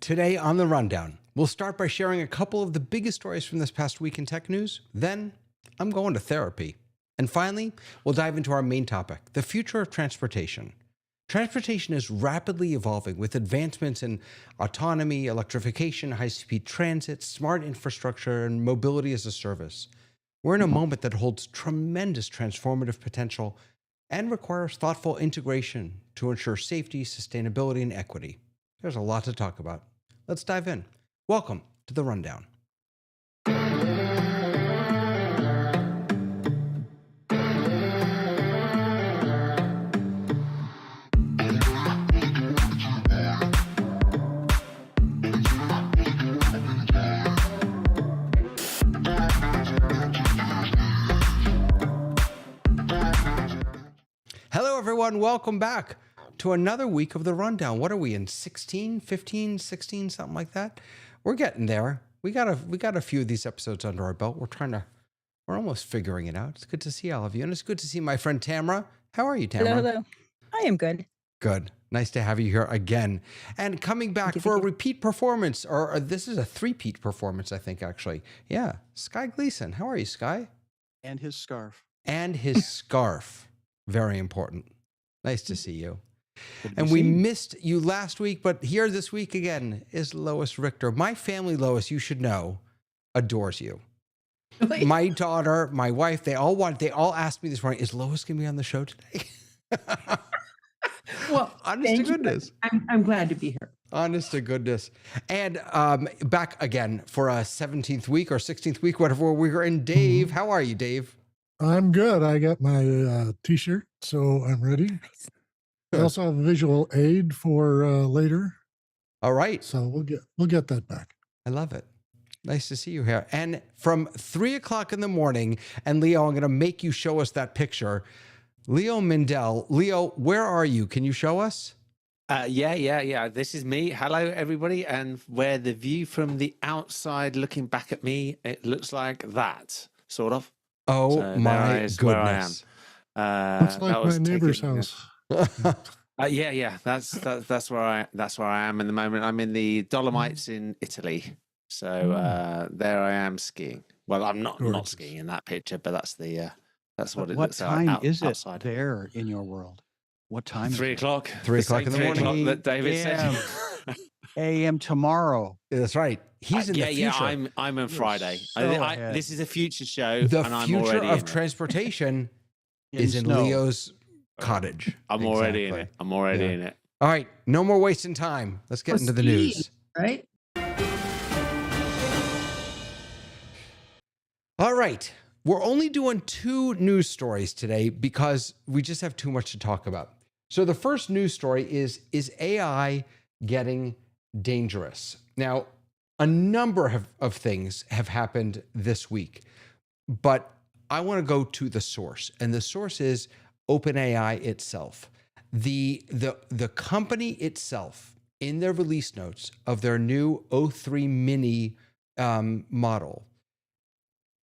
Today on The Rundown, we'll start by sharing a couple of the biggest stories from this past week in tech news. Then, I'm going to therapy. And finally, we'll dive into our main topic, the future of transportation. Transportation is rapidly evolving with advancements in autonomy, electrification, high-speed transit, smart infrastructure, and mobility as a service. We're in a moment that holds tremendous transformative potential and requires thoughtful integration to ensure safety, sustainability, and equity. There's a lot to talk about. Let's dive in. Welcome to The Rundown. Hello, everyone. Welcome back to another week of The Rundown. What are we in, 16, 15, 16, something like that? We're getting there. We got a few of these episodes under our belt. We're almost figuring it out. It's good to see all of you. And it's good to see my friend Tamara. How are you, Tamara? Hello. I am good. Good. Nice to have you here again. And coming back for a repeat performance, or this is a three-peat performance, I think, actually. Yeah. Sky Gleason. How are you, Sky? And his scarf. And his scarf. Very important. Nice to see you. And we missed you last week, but here this week again is Lois Richter. My family, Lois, you should know, adores you. Really? My daughter, my wife, they all asked me this morning, is Lois going to be on the show today? Well, honest to goodness. I'm glad to be here. Honest to goodness. And back again for a 17th week or 16th week, whatever we're in. Dave, how are you, Dave? I'm good. I got my t-shirt, so I'm ready. Nice. I also have a visual aid for later. All right. So we'll get that back. I love it. Nice to see you here. And from 3 o'clock in the morning, and Leo, I'm going to make you show us that picture. Leo Mindell. Leo, where are you? Can you show us? Yeah. This is me. Hello, everybody. And where the view from the outside looking back at me, it looks like that, sort of. Oh, so my goodness. Looks like my neighbor's house. Yeah. That's where I am in the moment. I'm in the Dolomites in Italy. So there I am skiing. Well, I'm not skiing in that picture, but that's what it looks like. What time is it outside. There in your world? What time? 3 o'clock. 3 o'clock in the morning. 3 o'clock that David said. AM tomorrow. That's right. He's in the future. Yeah, I'm on Friday. This is a future show. The and I'm future already of transportation is in Leo's cottage. I'm already in it. I'm already in it. All right. No more wasting time. Let's get into the news. Right? All right. We're only doing 2 news stories today because we just have too much to talk about. So the first news story is AI getting dangerous? Now, a number of things have happened this week, but I want to go to the source, and the source is OpenAI itself. The company itself, in their release notes of their new O3 mini model,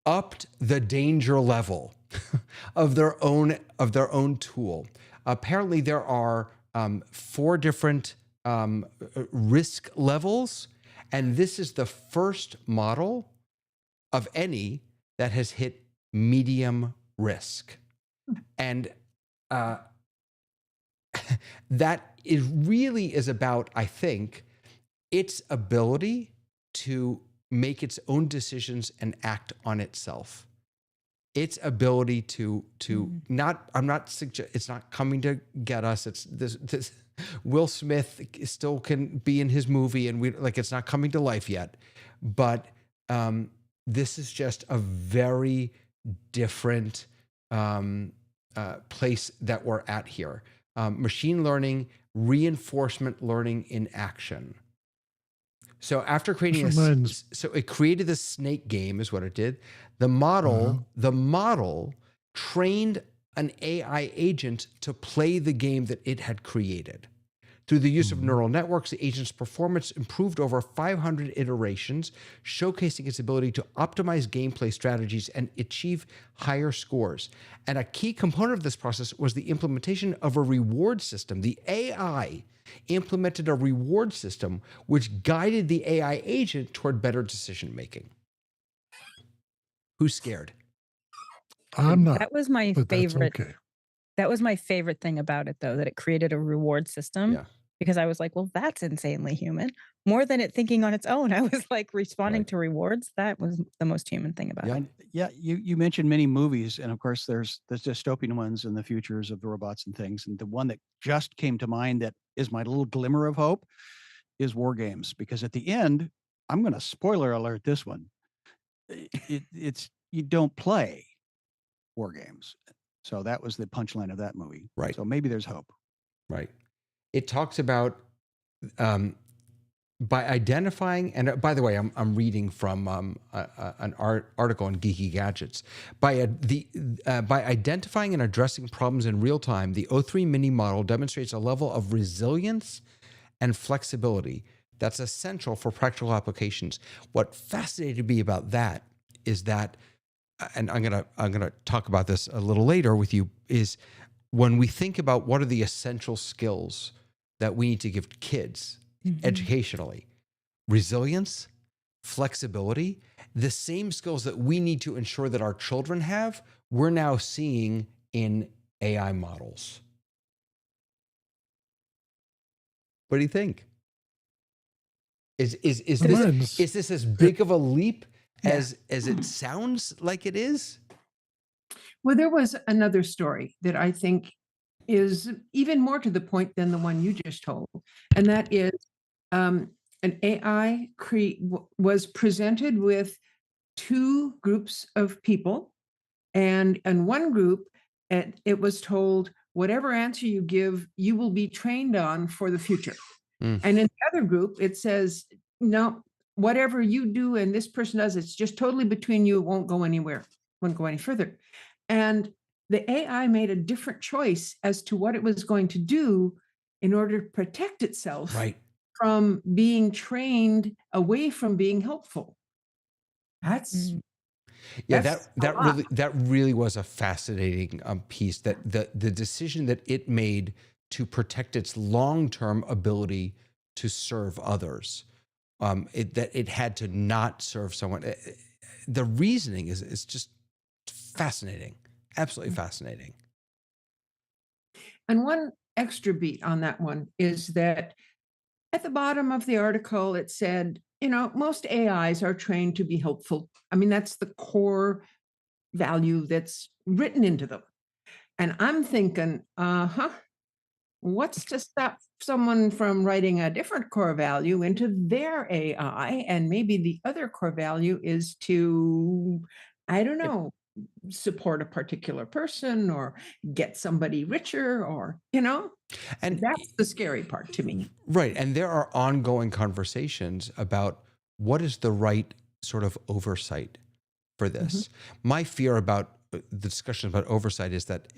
upped the danger level of their own tool. Apparently, there are 4 different risk levels, and this is the first model of any that has hit medium risk. And that really is about, I think, its ability to make its own decisions and act on itself. Its ability to it's not coming to get us. It's this Will Smith still can be in his movie, and it's not coming to life yet. But this is just a very different place that we're at here. Machine learning, reinforcement learning in action. So after creating so it created the snake game is what it did. The model trained an AI agent to play the game that it had created. Through the use of neural networks, the agent's performance improved over 500 iterations, showcasing its ability to optimize gameplay strategies and achieve higher scores. And a key component of this process was the implementation of a reward system. The AI implemented a reward system which guided the AI agent toward better decision making. Who's scared? I'm not. That was my but favorite. That's okay. That was my favorite thing about it, though, that it created a reward system. Yeah. Because I was like, well, that's insanely human. More than it thinking on its own. I was like responding Right. to rewards. That was the most human thing about Yeah. it. And yeah, you mentioned many movies, and of course there's the dystopian ones and the futures of the robots and things. And the one that just came to mind that is my little glimmer of hope is war games, because at the end, I'm going to spoiler alert this one. It's you don't play war games. So that was the punchline of that movie. Right. So maybe there's hope. Right. It talks about by identifying, and by the way, I'm reading from an article on Geeky Gadgets. By identifying and addressing problems in real time, the O3 Mini model demonstrates a level of resilience and flexibility that's essential for practical applications. What fascinated me about that is that, and I'm gonna talk about this a little later with you, is when we think about what are the essential skills that we need to give kids educationally: resilience, flexibility, the same skills that we need to ensure that our children have, we're now seeing in AI models. What do you think? Is this as big of a leap as it sounds like it is? Well, there was another story that I think is even more to the point than the one you just told, and that is an AI was presented with two groups of people, and in one group, it was told, whatever answer you give, you will be trained on for the future. And in the other group, it says, no, whatever you do and this person does, it's just totally between you. It won't go anywhere, won't go any further. And the AI made a different choice as to what it was going to do in order to protect itself from being trained away from being helpful. That's that really was a fascinating piece. That the decision that it made to protect its long-term ability to serve others, that it had to not serve someone. The reasoning is just fascinating, absolutely fascinating. And one extra beat on that one is that at the bottom of the article, it said, most AIs are trained to be helpful. I mean, that's the core value that's written into them. And I'm thinking, what's to stop someone from writing a different core value into their AI? And maybe the other core value is to, I don't know, support a particular person or get somebody richer, or, and that's the scary part to me. Right. And there are ongoing conversations about what is the right sort of oversight for this. My fear about the discussion about oversight is that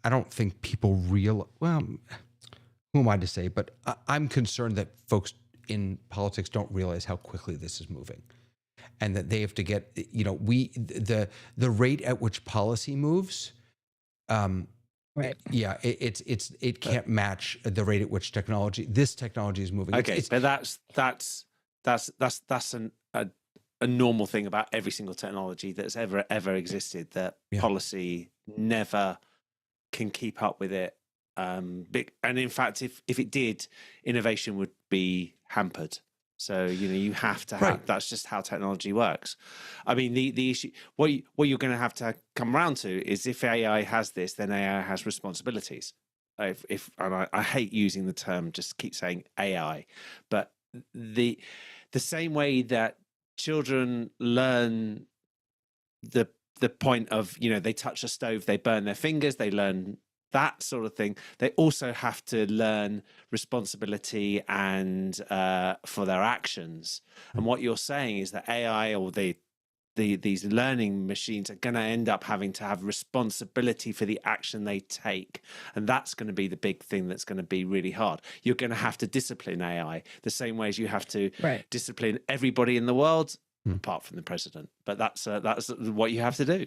I don't think people well, who am I to say, but I'm concerned that folks in politics don't realize how quickly this is moving. And that they have to get, the rate at which policy moves, Right. it can't match the rate at which this technology is moving. Okay, but that's a normal thing about every single technology that's ever existed. That policy never can keep up with it. And in fact, if it did, innovation would be hampered. So you have to have. That's just how technology works. I mean, the issue, what you're going to have to come around to is, if AI has this, then AI has responsibilities. And I hate using the term, just keep saying AI, but the same way that children learn the point of, they touch a stove, they burn their fingers, they learn that sort of thing. They also have to learn responsibility and for their actions. And what you're saying is that AI, or the these learning machines are going to end up having to have responsibility for the action they take, and that's going to be the big thing that's going to be really hard. You're going to have to discipline AI the same way as you have to discipline everybody in the world apart from the president. But that's what you have to do.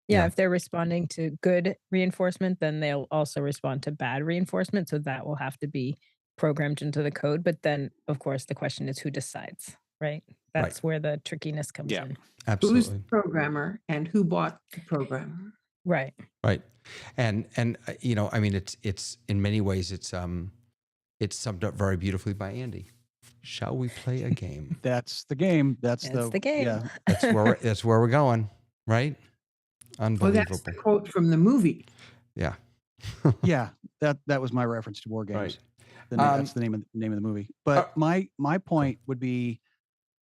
Yeah, if they're responding to good reinforcement, then they'll also respond to bad reinforcement. So that will have to be programmed into the code. But then, of course, the question is who decides, right? That's where the trickiness comes in. Absolutely. Who's the programmer and who bought the program? Right. And I mean, it's in many ways it's summed up very beautifully by Andy. Shall we play a game? That's the game. That's the game. Yeah. That's where we're going, right? Well, Unbelievable. that's the quote from the movie. Yeah. Yeah, that was my reference to War Games. Right. That's the name of the movie. But my point would be,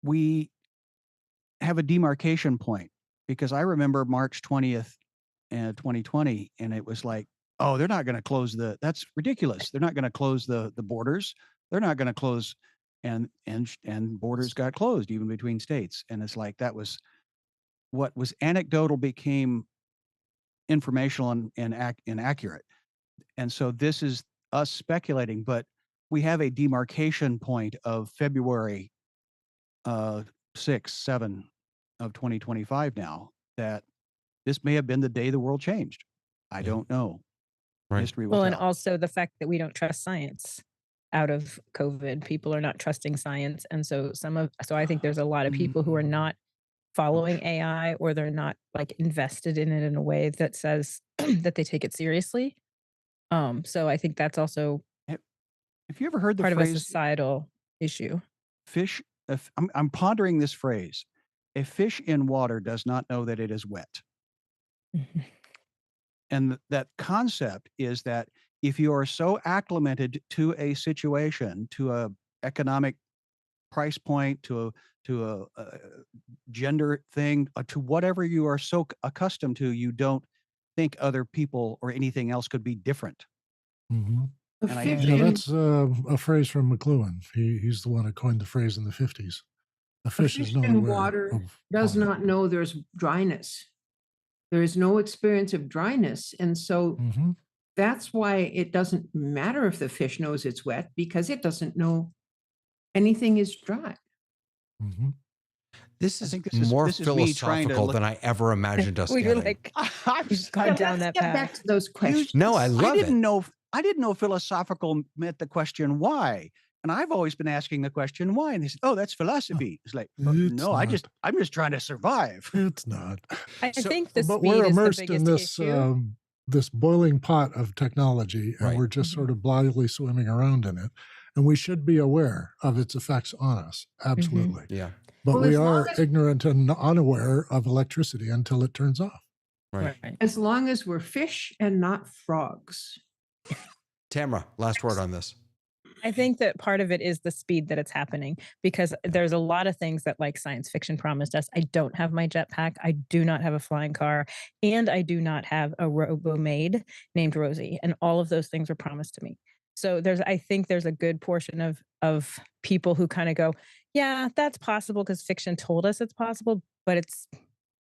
we have a demarcation point, because I remember March 20th, 2020, and it was like, oh, they're not going to close that's ridiculous. They're not going to close the borders. They're not going to close, and borders got closed even between states. And it's like, that was what was anecdotal became informational and accurate. And so this is us speculating, but we have a demarcation point of February 6, 7 of 2025 now, that this may have been the day the world changed. I don't know. Right. History will Well, and tell. also the fact that we don't trust science out of COVID. People are not trusting science. And so I think there's a lot of people who are not following AI, or they're not like invested in it in a way that says that they take it seriously. So I think that's also Have you ever heard the part of a phrase societal issue. fish? I'm pondering this phrase. A fish in water does not know that it is wet. And that concept is that if you are so acclimated to a situation, to a economic price point, to a gender thing, to whatever you are so accustomed to, you don't think other people or anything else could be different. Mm-hmm. And I fish Yeah, in- that's a phrase from McLuhan. He's the one who coined the phrase in the 50s. A fish is fish not in aware water of does water. not know there's dryness. There is no experience of dryness. And so Mhm. that's why it doesn't matter if the fish knows it's wet, because it doesn't know anything is dry. Mhm. This I is think this is more me trying to philosophical look- than I ever imagined us We were getting. like, I'm we've gone down Let's that get back path. to those questions. No, I love it. I didn't know philosophical meant the question why. And I've always been asking the question why. And they said, oh, that's philosophy. It's like, It's no, I'm just trying to survive. It's not. I So- think the But speed we're is the immersed in biggest this issue. this boiling pot of technology, and Right. we're just sort of blithely swimming around in it. And we should be aware of its effects on us. Absolutely. Yeah. But Well, we as long are as- ignorant and unaware of electricity until it turns off. Right. As long as we're fish and not frogs. Tamara, last word on this. I think that part of it is the speed that it's happening, because there's a lot of things that like science fiction promised us. I don't have my jetpack. I do not have a flying car, and I do not have a robo-maid named Rosie. And all of those things were promised to me. So I think there's a good portion of people who kind of go, yeah, that's possible because fiction told us it's possible, but it's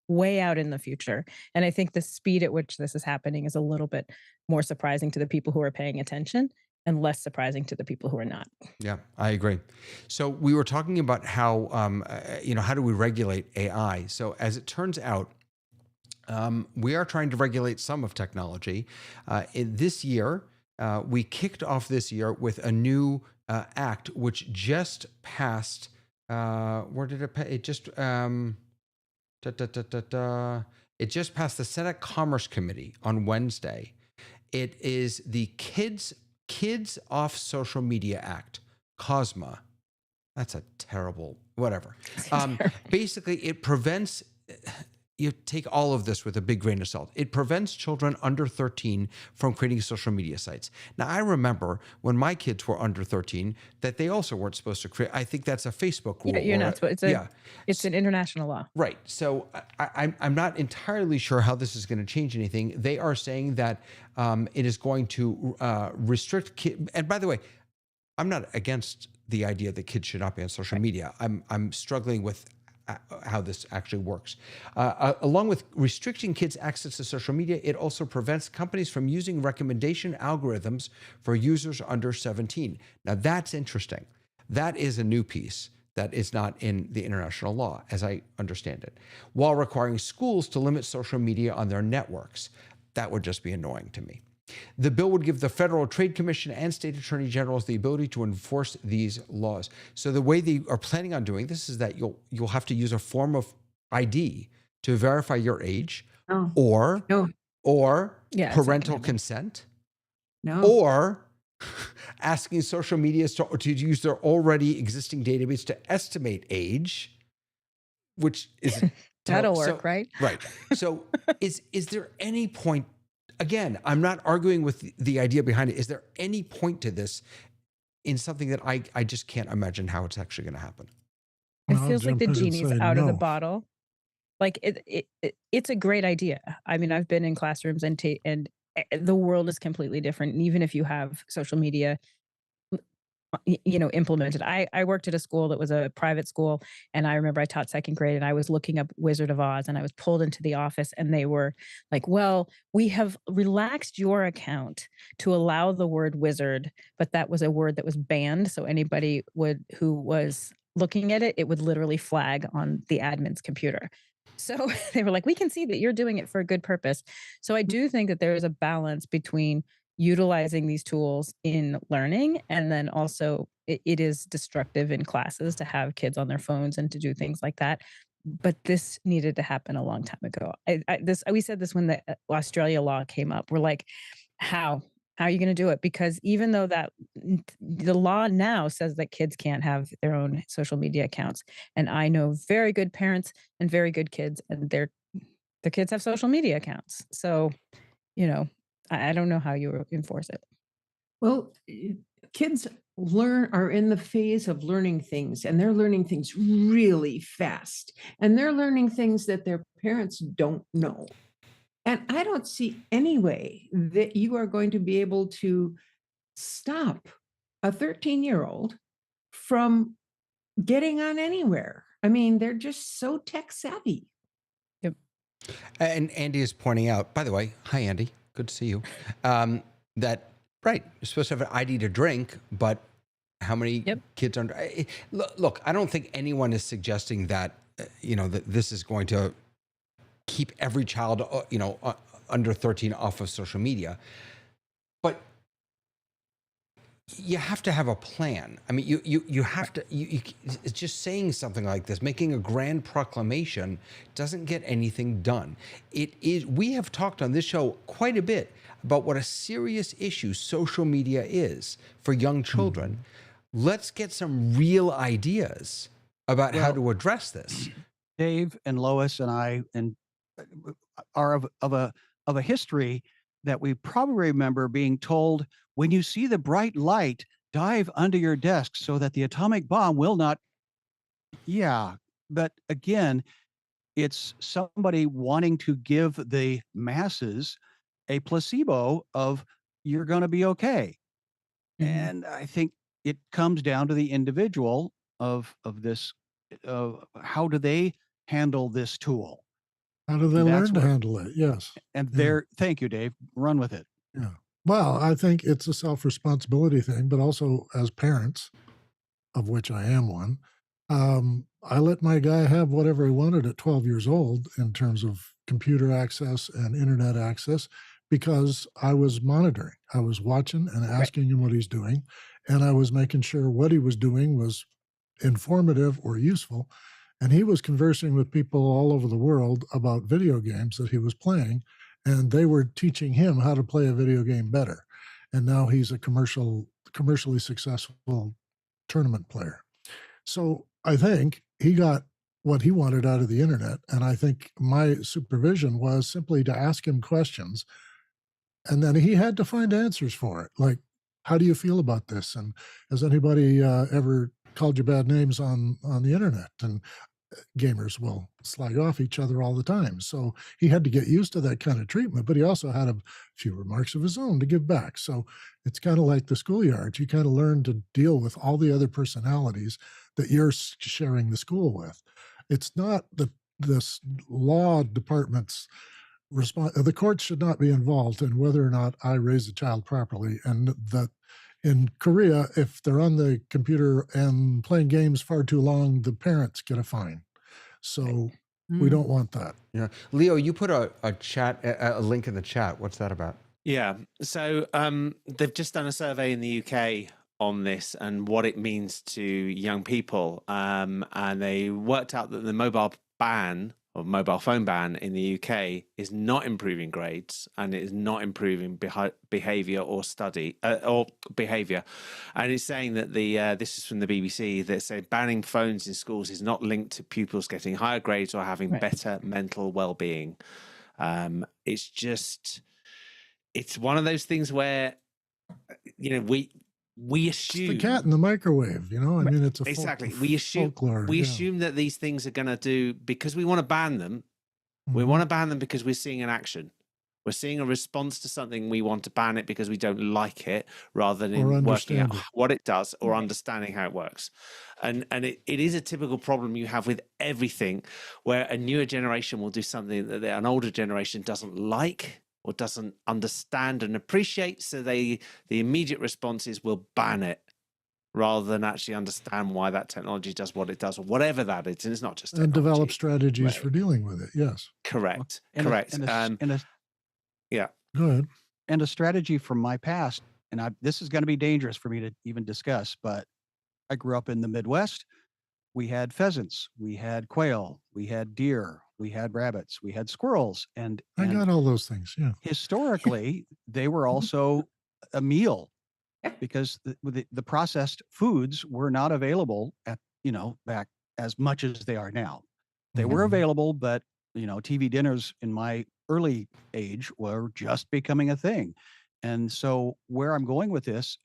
way out in the future. And I think the speed at which this is happening is a little bit more surprising to the people who are paying attention, and less surprising to the people who are not. Yeah, I agree. So we were talking about how, how do we regulate AI? So as it turns out, we are trying to regulate some of technology. In this year, we kicked off this year with a new act which just passed. Where did it pass? It just it just passed the Senate Commerce Committee on Wednesday. It is the Kids Off Social Media Act, COSMA. That's a terrible, whatever. Basically, it prevents, you take all of this with a big grain of salt. It prevents children under 13 from creating social media sites. Now, I remember when my kids were under 13 that they also weren't supposed to create. I think that's a Facebook rule. Yeah, you're not supposed. Yeah. It's an international law. Right. So I'm not entirely sure how this is going to change anything. They are saying that it is going to restrict kids. And by the way, I'm not against the idea that kids should not be on social media. I'm struggling with how this actually works. Along with restricting kids' access to social media, it also prevents companies from using recommendation algorithms for users under 17. Now that's interesting. That is a new piece that is not in the international law, as I understand it, while requiring schools to limit social media on their networks. That would just be annoying to me. The bill would give the Federal Trade Commission and state attorney generals the ability to enforce these laws. So the way they are planning on doing this is that you'll have to use a form of ID to verify your age, Oh, or no, Yeah, it's not parental gonna happen. consent, no. or asking social medias to use their already existing database to estimate age, which is That'll work, right? Right. So is there any point? Again, I'm not arguing with the idea behind it. Is there any point to this in something that I just can't imagine how it's actually going to happen? It Well, I'll feels like jump the in and genie's say out of the no. bottle. Like it's a great idea. I mean, I've been in classrooms and the world is completely different. And even if you have social media, implemented. I worked at a school that was a private school, and I remember I taught second grade, and I was looking up Wizard of Oz, and I was pulled into the office, and they were like, "Well, we have relaxed your account to allow the word wizard, but that was a word that was banned. So anybody who was looking at it, it would literally flag on the admin's computer." So they were like, "We can see that you're doing it for a good purpose." So I do think that there is a balance between utilizing these tools in learning, and then also it is destructive in classes to have kids on their phones and to do things like that. But this needed to happen a long time ago. We said this when the Australia law came up. We're like, how are you going to do it? Because even though the law now says that kids can't have their own social media accounts, and I know very good parents and very good kids, and their kids have social media accounts. So, I don't know how you enforce it. Well, kids are in the phase of learning things, and they're learning things really fast, and they're learning things that their parents don't know. And I don't see any way that you are going to be able to stop a 13-year-old from getting on anywhere. I mean, they're just so tech savvy. Yep. And Andy is pointing out, by the way, hi, Andy. Good to see you. That, right, you're supposed to have an ID to drink, but how many kids are under? Look, I don't think anyone is suggesting that, that this is going to keep every child, under 13 off of social media. But you have to have a plan. I mean, you have to, it's just saying something like this, making a grand proclamation doesn't get anything done. We have talked on this show quite a bit about what a serious issue social media is for young children. Let's get some real ideas about how to address this. Dave and Lois and I are of a history that we probably remember being told, when you see the bright light, dive under your desk so that the atomic bomb will not. Yeah, but again, it's somebody wanting to give the masses a placebo of you're going to be okay. And I think it comes down to the individual of this. How do they handle this tool? How do they learn to handle it? Yes. And thank you, Dave. Run with it. Yeah. Well, I think it's a self-responsibility thing, but also as parents, of which I am one, I let my guy have whatever he wanted at 12 years old in terms of computer access and internet access, because I was monitoring. I was watching and asking him what he's doing, and I was making sure what he was doing was informative or useful. And he was conversing with people all over the world about video games that he was playing, and they were teaching him how to play a video game better. And now he's a commercially successful tournament player. So I think he got what he wanted out of the internet. And I think my supervision was simply to ask him questions. And then he had to find answers for it. Like, how do you feel about this? And has anybody ever called you bad names on the internet? And gamers will slag off each other all the time. So he had to get used to that kind of treatment, but he also had a few remarks of his own to give back. So it's kind of like the schoolyard. You kind of learn to deal with all the other personalities that you're sharing the school with. it's not this law department's response. The courts should not be involved in whether or not I raise a child properly. And that in Korea, if they're on the computer and playing games far too long, the parents get a fine. So we don't want that. Yeah. Leo, you put a link in the chat. What's that about? Yeah. So they've just done a survey in the UK on this and what it means to young people. And they worked out that the mobile ban or mobile phone ban in the UK is not improving grades, and it is not improving behavior or study or behavior. And it's saying that this is from the BBC, that say banning phones in schools is not linked to pupils getting higher grades or having better mental well-being. It's one of those things where, we assume it's the cat in the microwave, I mean, it's a exactly. We assume folklore, assume that these things are going to do, because we want to ban them. We want to ban them because we're seeing an action. We're seeing a response to something. We want to ban it because we don't like it, rather than working out what it does or understanding how it works. And it is a typical problem you have with everything, where a newer generation will do something that an older generation doesn't like or doesn't understand and appreciate. So the immediate response is we'll ban it, rather than actually understand why that technology does what it does, or whatever that is. And it's not just technology. And develop strategies for dealing with it. Yes. Correct. And Correct. Yeah. Go ahead. And a strategy from my past, and this is going to be dangerous for me to even discuss, but I grew up in the Midwest. We had pheasants, we had quail, we had deer, we had rabbits, we had squirrels, and I got all those things. Yeah. Historically, they were also a meal, because the processed foods were not available at, back as much as they are now. They were available, but TV dinners in my early age were just becoming a thing. And so where I'm going with this,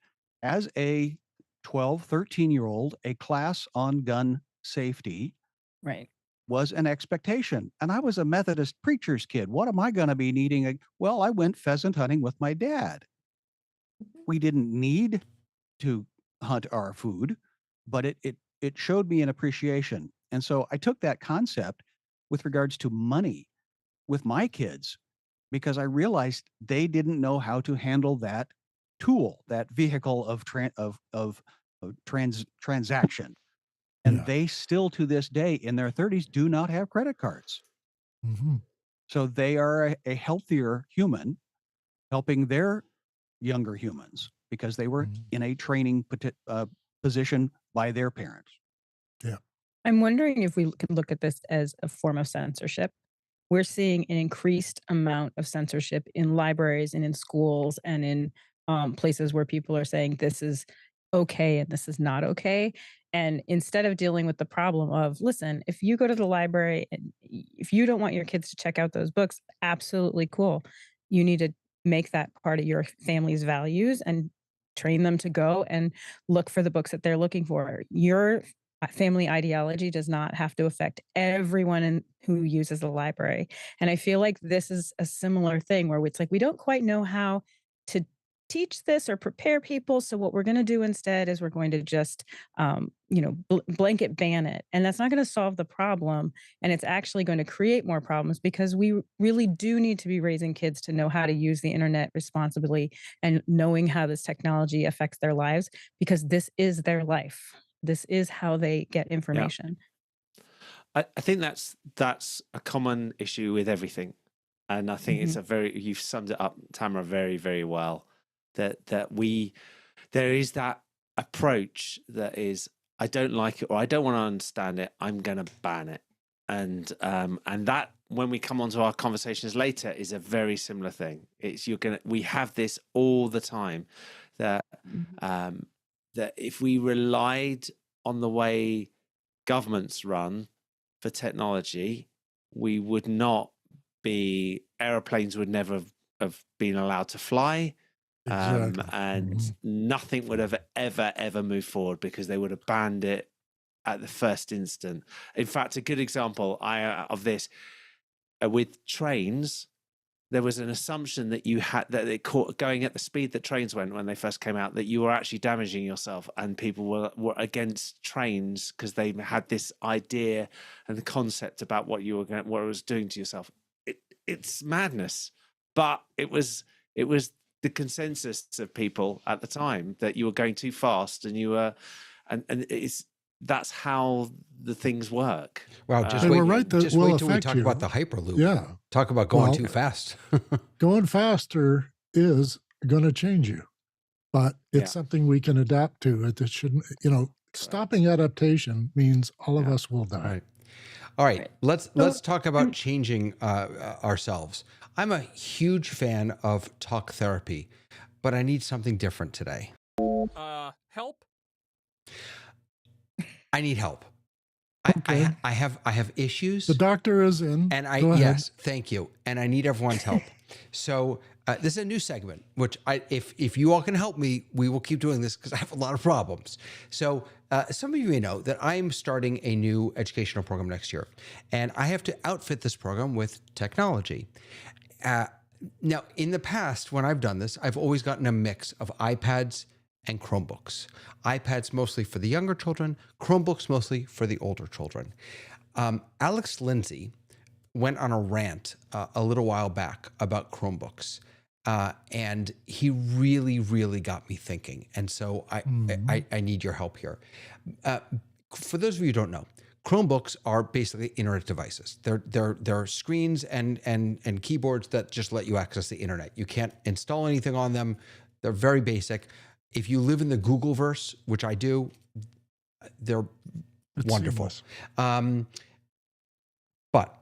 as a 12, 13-year-old, a class on gun safety was an expectation. And I was a Methodist preacher's kid. What am I going to be needing? Well, I went pheasant hunting with my dad. We didn't need to hunt our food, but it showed me an appreciation. And so I took that concept with regards to money with my kids, because I realized they didn't know how to handle that tool, that vehicle of transaction. And they still, to this day, in their 30s, do not have credit cards. So they are a healthier human, helping their younger humans, because they were in a training position by their parents. Yeah. I'm wondering if we could look at this as a form of censorship. We're seeing an increased amount of censorship in libraries and in schools and in places where people are saying this is okay and this is not okay. And instead of dealing with the problem of, listen, if you go to the library and if you don't want your kids to check out those books, absolutely cool. You need to make that part of your family's values and train them to go and look for the books that they're looking for. Your family ideology does not have to affect everyone who uses the library. And I feel like this is a similar thing where it's like, we don't quite know how to teach this or prepare people. So what we're going to do instead is we're going to just, blanket ban it. And that's not going to solve the problem. And it's actually going to create more problems, because we really do need to be raising kids to know how to use the internet responsibly and knowing how this technology affects their lives, because this is their life. This is how they get information. I think that's a common issue with everything. And I think you've summed it up, Tamara, very, very well. There is that approach that is, I don't like it or I don't want to understand it, I'm going to ban it. And that, when we come on to our conversations later, is a very similar thing. It's we have this all the time, that that if we relied on the way governments run for technology, we would not be, aeroplanes would never have been allowed to fly. Exactly. And nothing would have ever moved forward, because they would have banned it at the first instant. In fact, a good example of this with trains, there was an assumption that you had that it caught going at the speed that trains went when they first came out, that you were actually damaging yourself, and people were against trains because they had this idea and the concept about what you were going, what it was doing to yourself. It's madness, but it was the consensus of people at the time that you were going too fast, and you were, and that's how the things work. Wow, just wait, just wait till we talk about the Hyperloop. Yeah. Talk about going too fast. Going faster is going to change you, but it's something we can adapt to. It shouldn't, stopping adaptation means all of us will die. Right. All right, let's talk about changing ourselves. I'm a huge fan of talk therapy, but I need something different today. Help? I need help. Okay. I have issues. The doctor is in. And Go thank you. And I need everyone's help. So this is a new segment, which if you all can help me, we will keep doing this because I have a lot of problems. So some of you may know that I'm starting a new educational program next year, and I have to outfit this program with technology. Now, in the past, when I've done this, I've always gotten a mix of iPads and Chromebooks. iPads mostly for the younger children, Chromebooks mostly for the older children. Alex Lindsay went on a rant a little while back about Chromebooks. And he really, really got me thinking. And so I need your help here. For those of you who don't know, Chromebooks are basically internet devices. They're screens and keyboards that just let you access the internet. You can't install anything on them. They're very basic. If you live in the Googleverse, which I do, they're wonderful. But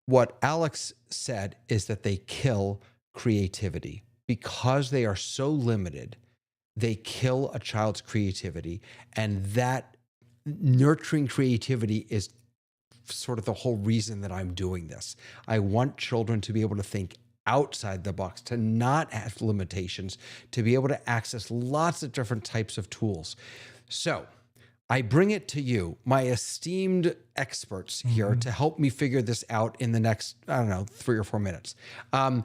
what Alex said is that they kill creativity. Because they are so limited, they kill a child's creativity. And that nurturing creativity is sort of the whole reason that I'm doing this. I want children to be able to think outside the box, to not have limitations, to be able to access lots of different types of tools. So I bring it to you, my esteemed experts here, to help me figure this out in the next, 3 or 4 minutes. Should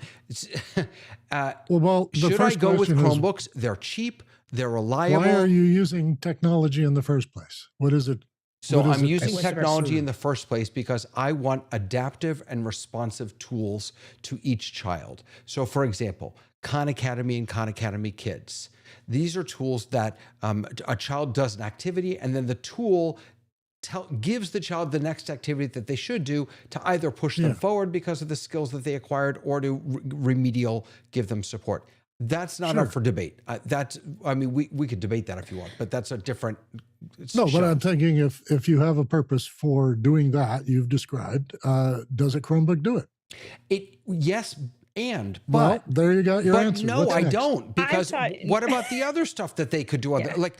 I go with Chromebooks? They're cheap, they're reliable. Why are you using technology in the first place? What is it? So I'm using technology in the first place because I want adaptive and responsive tools to each child. So for example, Khan Academy and Khan Academy Kids. These are tools that a child does an activity, and then the tool gives the child the next activity that they should do to either push them forward because of the skills that they acquired, or to remedial give them support. That's not up for debate. We could debate that if you want, but that's a different. But I'm thinking if you have a purpose for doing that, you've described, does a Chromebook do it? Yes. But there you got your answer. No, I don't, because what about the other stuff that they could do? Like,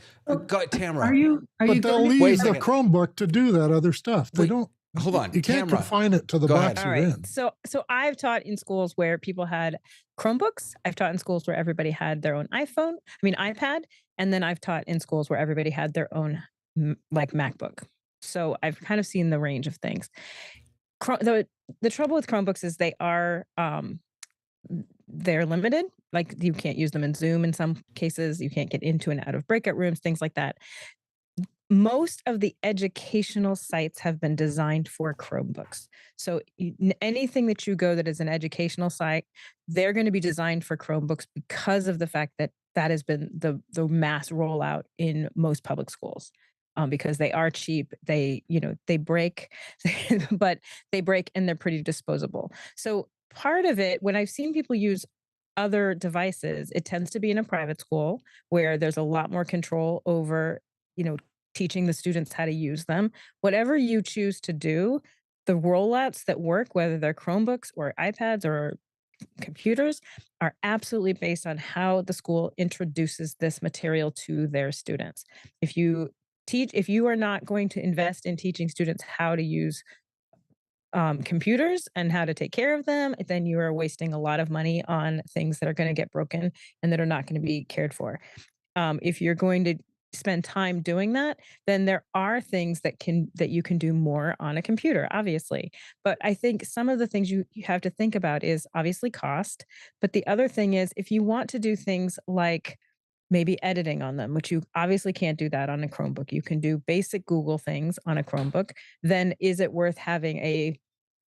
Tamara. But they'll leave the Chromebook to do that other stuff. They don't. Hold on. You can't confine it to the box you're in. So I've taught in schools where people had Chromebooks. I've taught in schools where everybody had their own iPad. And then I've taught in schools where everybody had their own MacBook. So I've kind of seen the range of things. The trouble with Chromebooks is they're limited. Like, you can't use them in Zoom in some cases. You can't get into and out of breakout rooms, things like that. Most of the educational sites have been designed for Chromebooks. So anything that you go that is an educational site, they're going to be designed for Chromebooks because of the fact that has been the mass rollout in most public schools. Because they are cheap, they break, but they break and they're pretty disposable. So part of it, when I've seen people use other devices, it tends to be in a private school where there's a lot more control over, teaching the students how to use them. Whatever you choose to do, the rollouts that work, whether they're Chromebooks or iPads or computers, are absolutely based on how the school introduces this material to their students. If you are not going to invest in teaching students how to use computers and how to take care of them, then you are wasting a lot of money on things that are going to get broken and that are not going to be cared for. If you're going to spend time doing that, then there are things that you can do more on a computer, obviously. But I think some of the things you have to think about is obviously cost. But the other thing is if you want to do things like maybe editing on them, which you obviously can't do that on a Chromebook. You can do basic Google things on a Chromebook. Then is it worth having a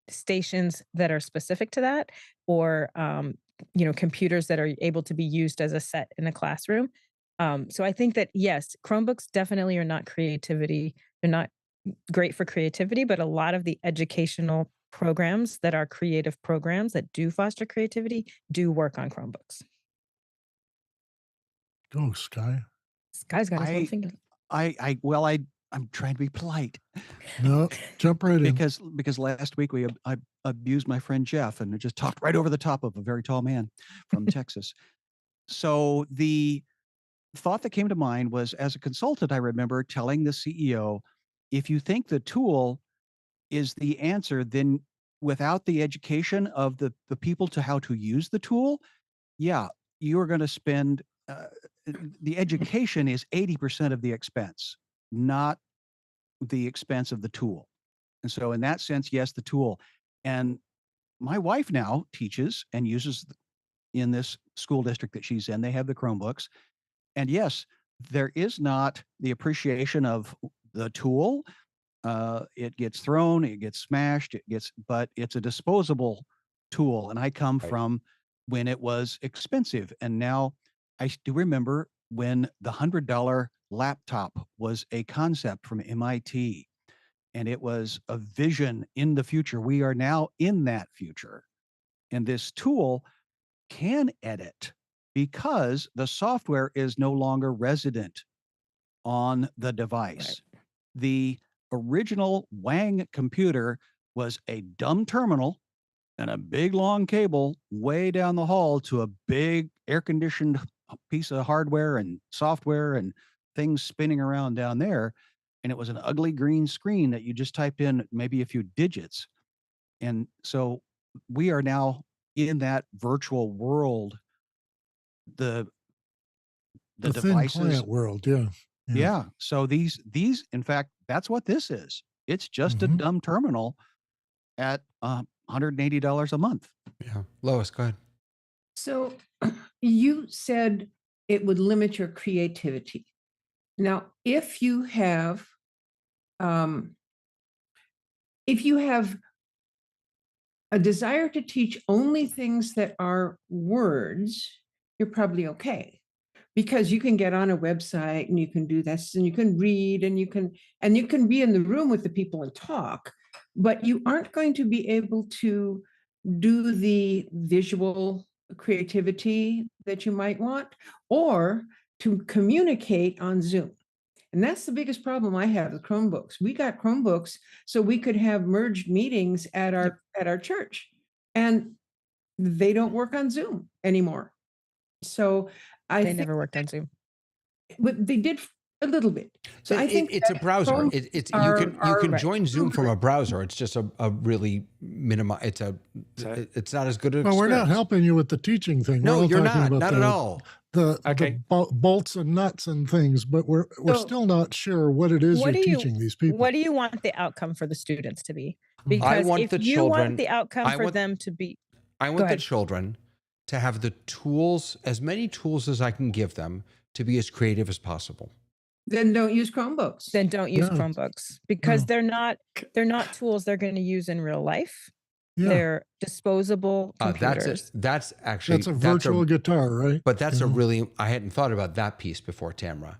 stations that are specific to that, or computers that are able to be used as a set in a classroom? So I think that yes, Chromebooks definitely are not creativity. They're not great for creativity, but a lot of the educational programs that are creative programs that do foster creativity do work on Chromebooks. Go, Sky. Sky's got his little I, finger. well, I'm trying to be polite No, jump right in. because last week I abused my friend Jeff and just talked right over the top of a very tall man from Texas. So the thought that came to mind was, as a consultant, I remember telling the CEO, if you think the tool is the answer, then without the education of the people to how to use the tool, yeah, you're going to spend the education is 80% of the expense, not the expense of the tool. And so in that sense, yes, the tool. And my wife now teaches and uses in this school district that she's in, they have the Chromebooks. And yes, there is not the appreciation of the tool. It gets thrown, it gets smashed, but it's a disposable tool. And I come Right. from when it was expensive. And now I do remember when the $100 laptop was a concept from MIT, and it was a vision in the future. We are now in that future. And this tool can edit because the software is no longer resident on the device. Right. The original Wang computer was a dumb terminal and a big long cable way down the hall to a big air conditioned piece of hardware and software and things spinning around down there. And it was an ugly green screen that you just typed in maybe a few digits. And so we are now in that virtual world. The The thin devices, client world, yeah. yeah. So these, in fact, that's what this is. It's just a Mhm. dumb terminal at $180 a month. Yeah. Lois, go ahead. So you said it would limit your creativity. Now, if you have a desire to teach only things that are words, you're probably okay. Because you can get on a website and you can do this and you can read and you can be in the room with the people and talk, but you aren't going to be able to do the visual creativity that you might want, or to communicate on Zoom. And that's the biggest problem I have with Chromebooks. We got Chromebooks so we could have merged meetings at our church, and they don't work on Zoom anymore. So I They think, never worked on Zoom. but they did a little bit. So I think it's a browser. Chrome It's you are- can are right. join Zoom from a browser. It's just a really it's not as good an Well, we're not experience. helping you with the teaching thing. No, We're all you're talking not. about Not at all. The Okay. bolts and nuts and things, but we're So- still not sure what it is What you're do you- teaching these people. What do you want the outcome for the students to be? Mhm. Because want if the you children- want the outcome I for want- them to be, I Go want the ahead. children to have the tools, as many tools as I can give them, to be as creative as possible. Then don't use Chromebooks. then don't use No. Chromebooks because No. they're not tools they're going to use in real life. Yeah, They're disposable computers. That's actually that's a virtual guitar, right? But that's a Yeah. really, I hadn't thought about that piece before, Tamra.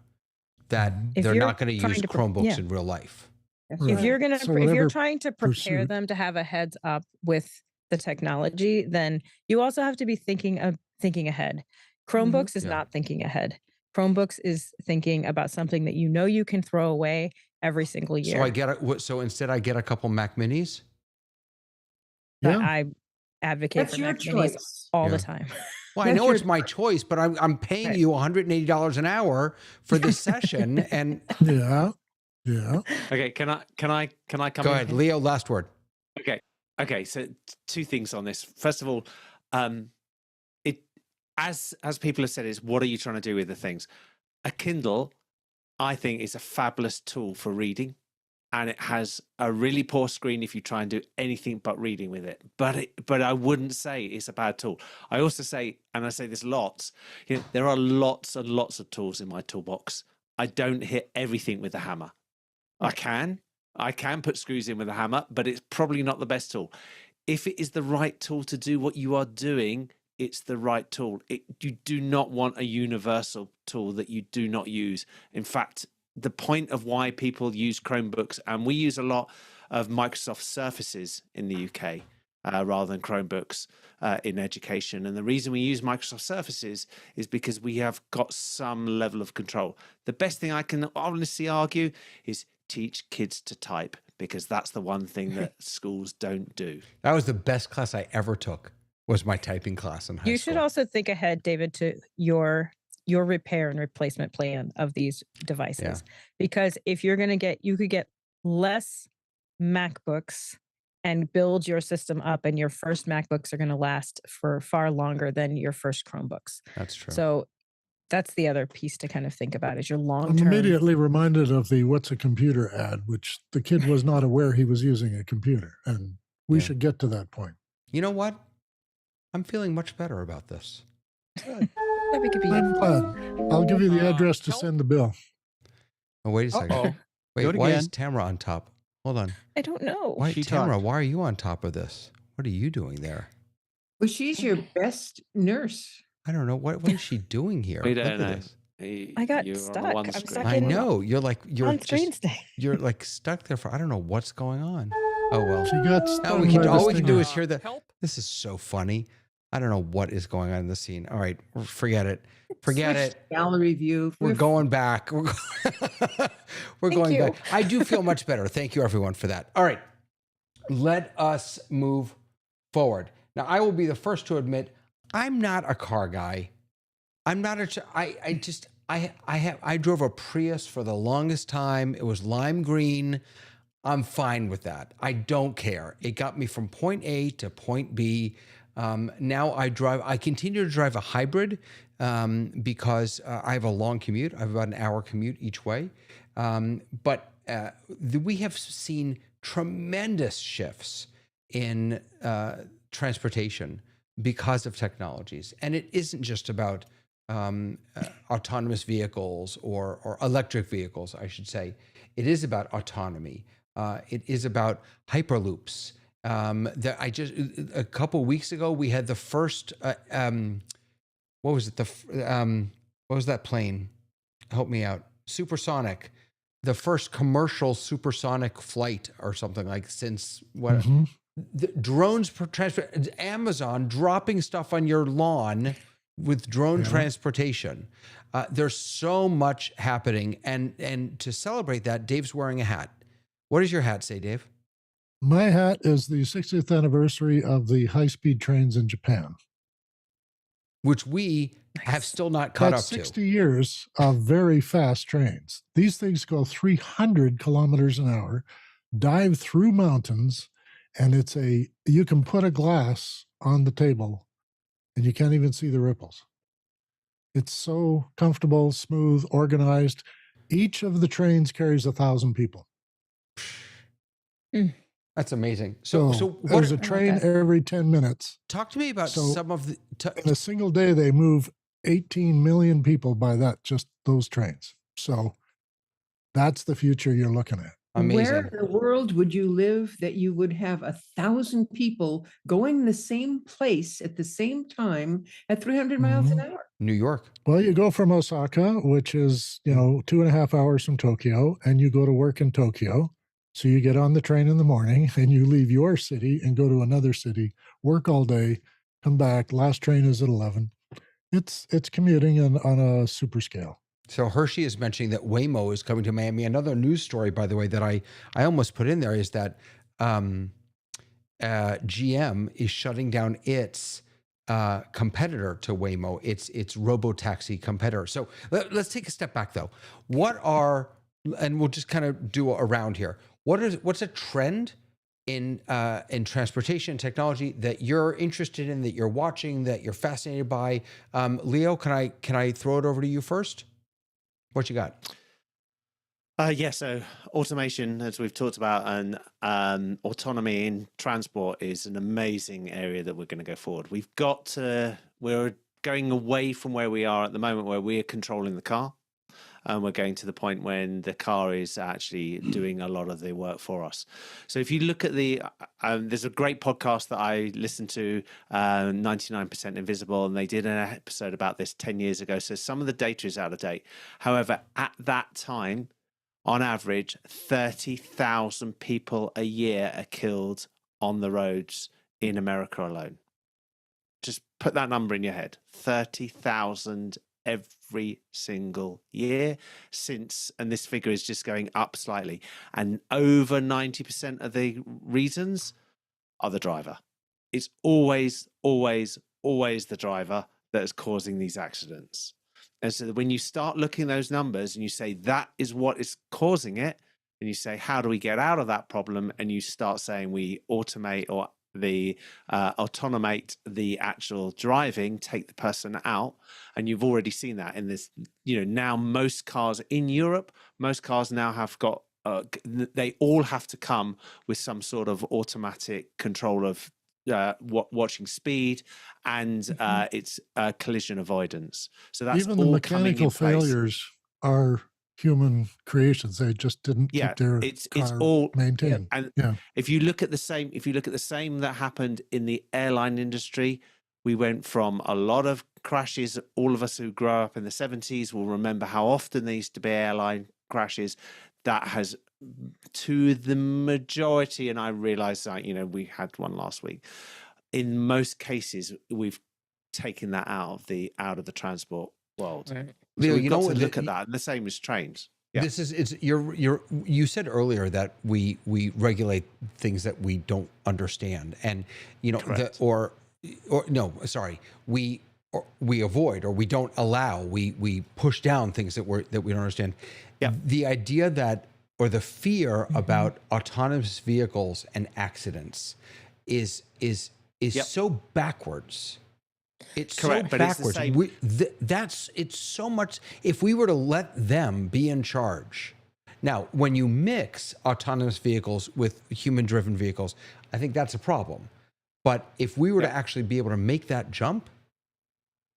That Mhm. If they're you're not going to trying use to Chromebooks yeah. in real life. That's Right. If you're gonna So if you're whatever trying to prepare pursuit. them to have a heads up with the technology, then you also have to be thinking ahead. Chromebooks is Yeah. not thinking ahead. Chromebooks is thinking about something that you know you can throw away every single year. So instead I get a couple Mac Minis. But Yeah. I advocate That's for your Mac Minis choice. all Yeah. the time. Well, I That's know your it's my choice, but I'm paying Right. you $180 an hour for this session. And Yeah. Yeah. Okay, can I come go in ahead, here? Leo, last word. Okay, so two things on this. First of all, it as people have said, is what are you trying to do with the things? A Kindle I think it's a fabulous tool for reading, and it has a really poor screen if you try and do anything but reading with it. But I wouldn't say it's a bad tool. I also say, and I say this lots, there are lots and lots of tools in my toolbox. I don't hit everything with a hammer. I can put screws in with a hammer, but it's probably not the best tool. If it is the right tool to do what you are doing, it's the right tool. You do not want a universal tool that you do not use. In fact, the point of why people use Chromebooks, and we use a lot of Microsoft Surfaces in the UK rather than Chromebooks in education. And the reason we use Microsoft Surfaces is because we have got some level of control. The best thing I can honestly argue is teach kids to type, because that's the one thing that schools don't do. That was the best class I ever took, was my typing class in high school. You should also think ahead, David, to your repair and replacement plan of these devices. Because if you're going to you could get less MacBooks and build your system up, and your first MacBooks are going to last for far longer than your first Chromebooks. That's true. So that's the other piece to kind of think about, is your I'm long-term. immediately reminded of the "What's a Computer" ad, which the kid was not aware he was using a computer. And we should get to that point. You know what? I'm feeling much better about this. Maybe it could be I'm glad. I'll give you the address to send the bill. Oh, wait a second. Do Wait, it why again. is Tamara on top? Hold on. I don't know. Why, She Tamara, talked. why are you on top of this? What are you doing there? Well, she's your best nurse. I don't know. What is she doing here? We Look don't at know. this. I got You're on stuck. one I'm screen. stuck I in know. You're on screen just, stay. you're like stuck there for, I don't know what's going on. Oh, well. She got stung All by we the can do stinger. is hear the, Help. this is so funny. I don't know what is going on in the scene. All right. Forget it. Forget Switch it. Gallery view. We're going back. We're going you. back. I do feel much better. Thank you, everyone, for that. All right. Let us move forward. Now, I will be the first to admit I'm not a car guy. I'm not I drove a Prius for the longest time. It was lime green. I'm fine with that. I don't care. It got me from point A to point B. Now I continue to drive a hybrid because I have a long commute. I have about an hour commute each way. But we have seen tremendous shifts in transportation because of technologies. And it isn't just about autonomous vehicles or electric vehicles, I should say. It is about autonomy. It is about hyperloops. A couple weeks ago, we had the first, what was it? What was that plane? Help me out. Supersonic. The first commercial supersonic flight or something, like, since what? Mm-hmm. The drones for transport, Amazon dropping stuff on your lawn with drone transportation. There's so much happening. And to celebrate that, Dave's wearing a hat. What does your hat say, Dave? My hat is the 60th anniversary of the high-speed trains in Japan. Which we have still not caught That's up to. 60 years of very fast trains. These things go 300 kilometers an hour, dive through mountains, and you can put a glass on the table and you can't even see the ripples. It's so comfortable, smooth, organized. Each of the trains carries 1,000 people. That's amazing. So there's a train every 10 minutes. Talk to me about some of the... In a single day, they move 18 million people by those trains. So that's the future you're looking at. Amazing. Where in the world would you live that you would have 1,000 people going the same place at the same time at 300 miles an hour? New York. Well, you go from Osaka, which is, 2.5 hours from Tokyo, and you go to work in Tokyo. So you get on the train in the morning and you leave your city and go to another city, work all day, come back. Last train is at 11. It's commuting on a super scale. So Hershey is mentioning that Waymo is coming to Miami. Another news story, by the way, that I almost put in there is that GM is shutting down its competitor to Waymo, its robo-taxi competitor. So let's take a step back, though. And we'll just kind of do around here. What's a trend in transportation technology that you're interested in, that you're watching, that you're fascinated by? Leo, can I throw it over to you first? What you got? Yeah, so automation, as we've talked about, and autonomy in transport is an amazing area that we're going to go forward. We're going away from where we are at the moment, where we're controlling the car, and we're going to the point when the car is actually doing a lot of the work for us. So if you look at there's a great podcast that I listened to, 99% Invisible, and they did an episode about this 10 years ago. So some of the data is out of date. However, at that time, on average, 30,000 people a year are killed on the roads in America alone. Just put that number in your head. 30,000 every single year and this figure is just going up slightly. And over 90% of the reasons are the driver. It's always, always, always the driver that is causing these accidents. And so when you start looking at those numbers and you say that is what is causing it, and you say, how do we get out of that problem? And you start saying we automate or automate the actual driving, take the person out. And you've already seen that in this, now most cars in Europe, most cars now have got, they all have to come with some sort of automatic control of watching speed and it's collision avoidance. So that's even the all mechanical failures are human creations. They just didn't keep their it's car all maintained. And if you look at the same that happened in the airline industry, we went from a lot of crashes. All of us who grew up in the 70s will remember how often there used to be airline crashes. That has, to the majority, and I realized that, we had one last week. In most cases, we've taken that out of the transport world. Right. So we've got to look at that. And the same as trains. Yeah. You said earlier that we regulate things that we don't understand, and we avoid, or we don't allow, we push down things that we don't understand. Yeah. The idea that, or the fear about autonomous vehicles and accidents is so backwards. It's correct, so but backwards. It's the same. It's so much. If we were to let them be in charge, now when you mix autonomous vehicles with human-driven vehicles, I think that's a problem. But if we were to actually be able to make that jump,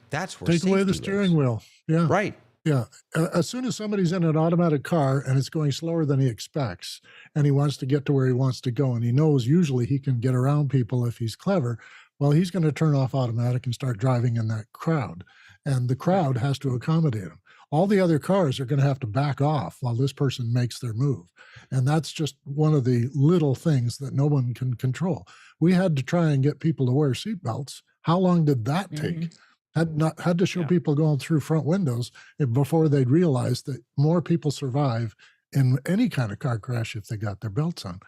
that's where take away the steering wheel. Yeah, right. Yeah. As soon as somebody's in an automatic car and it's going slower than he expects, and he wants to get to where he wants to go, and he knows usually he can get around people if he's clever, well, he's going to turn off automatic and start driving in that crowd. And the crowd has to accommodate him. All the other cars are going to have to back off while this person makes their move. And that's just one of the little things that no one can control. We had to try and get people to wear seatbelts. How long did that take? Had to show people going through front windows before they'd realize that more people survive in any kind of car crash if they got their belts on.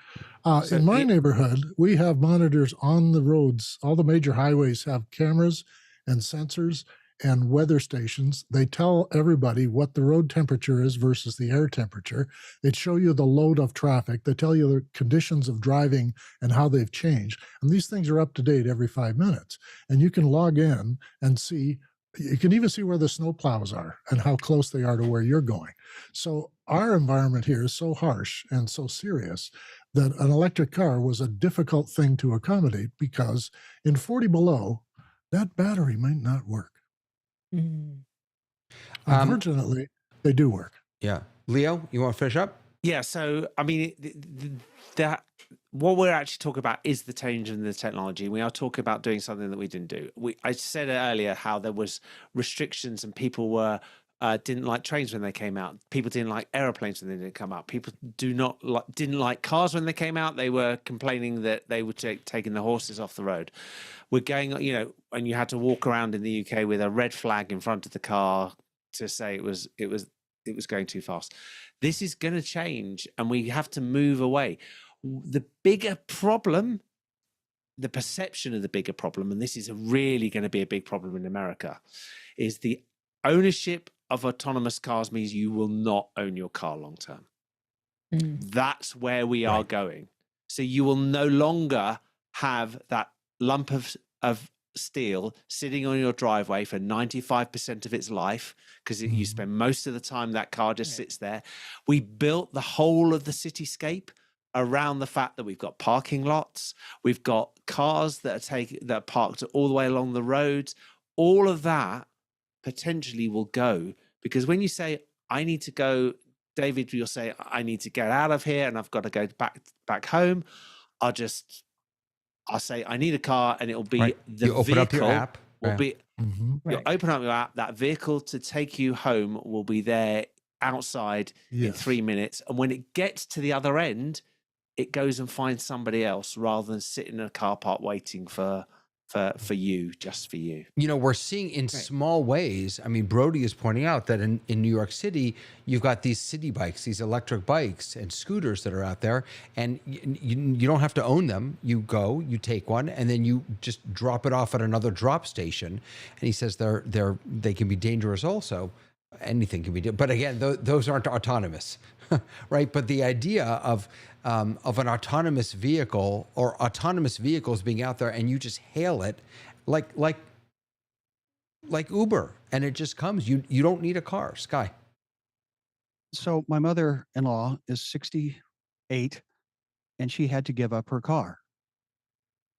In my neighborhood, we have monitors on the roads. All the major highways have cameras and sensors and weather stations. They tell everybody what the road temperature is versus the air temperature. They show you the load of traffic. They tell you the conditions of driving and how they've changed. And these things are up to date every 5 minutes. And you can log in and see, you can even see where the snow plows are and how close they are to where you're going. So our environment here is so harsh and so serious that an electric car was a difficult thing to accommodate, because in 40 below, that battery might not work. Unfortunately, they do work. Yeah. Leo, you want to finish up? Yeah. So, I mean, that what we're actually talking about is the change in the technology. We are talking about doing something that we didn't do. I said earlier how there was restrictions and people didn't like trains when they came out. People didn't like aeroplanes when they didn't come out. People didn't like cars when they came out. They were complaining that they were taking the horses off the road. We're going, and you had to walk around in the UK with a red flag in front of the car to say it was going too fast. This is going to change, and we have to move away. The bigger problem, the perception of the bigger problem, and this is really going to be a big problem in America, is the ownership of autonomous cars means you will not own your car long term. That's where we are going. So you will no longer have that lump of steel sitting on your driveway for 95% of its life, because you spend most of the time that car just sits there. We built the whole of the cityscape around the fact that we've got parking lots, we've got cars that are parked all the way along the roads. All of that potentially will go, because when you say, I need to go, David, you'll say, I need to get out of here and I've got to go back home. I'll say, I need a car, and it'll be the you open up your app. will be, Mhm. you'll open up your app, that vehicle to take you home will be there outside in Yes. 3 minutes. And when it gets to the other end, it goes and finds somebody else rather than sitting in a car park waiting for you, just for you. You know, we're seeing in small ways. I mean, Brody is pointing out that in New York City, you've got these city bikes, these electric bikes and scooters that are out there, and you don't have to own them. You go, you take one, and then you just drop it off at another drop station. And he says they can be dangerous also. Anything can be, but again, those aren't autonomous, right? But the idea of an autonomous vehicle or autonomous vehicles being out there, and you just hail it like Uber, and it just comes. You don't need a car. Sky. So my mother-in-law is 68, and she had to give up her car.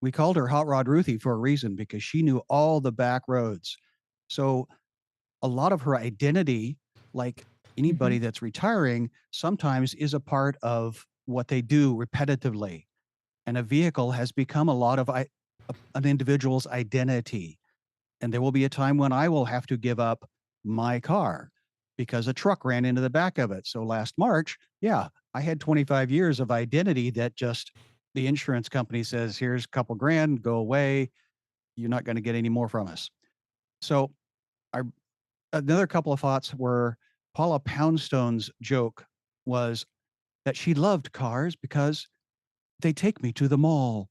We called her Hot Rod Ruthie for a reason, because she knew all the back roads. So a lot of her identity, like anybody that's retiring, sometimes is a part of what they do repetitively. And a vehicle has become a lot of an individual's identity. And there will be a time when I will have to give up my car because a truck ran into the back of it. So last March, I had 25 years of identity that just the insurance company says, here's a couple grand, go away. You're not going to get any more from us. So another couple of thoughts were Paula Poundstone's joke was that she loved cars because they take me to the mall.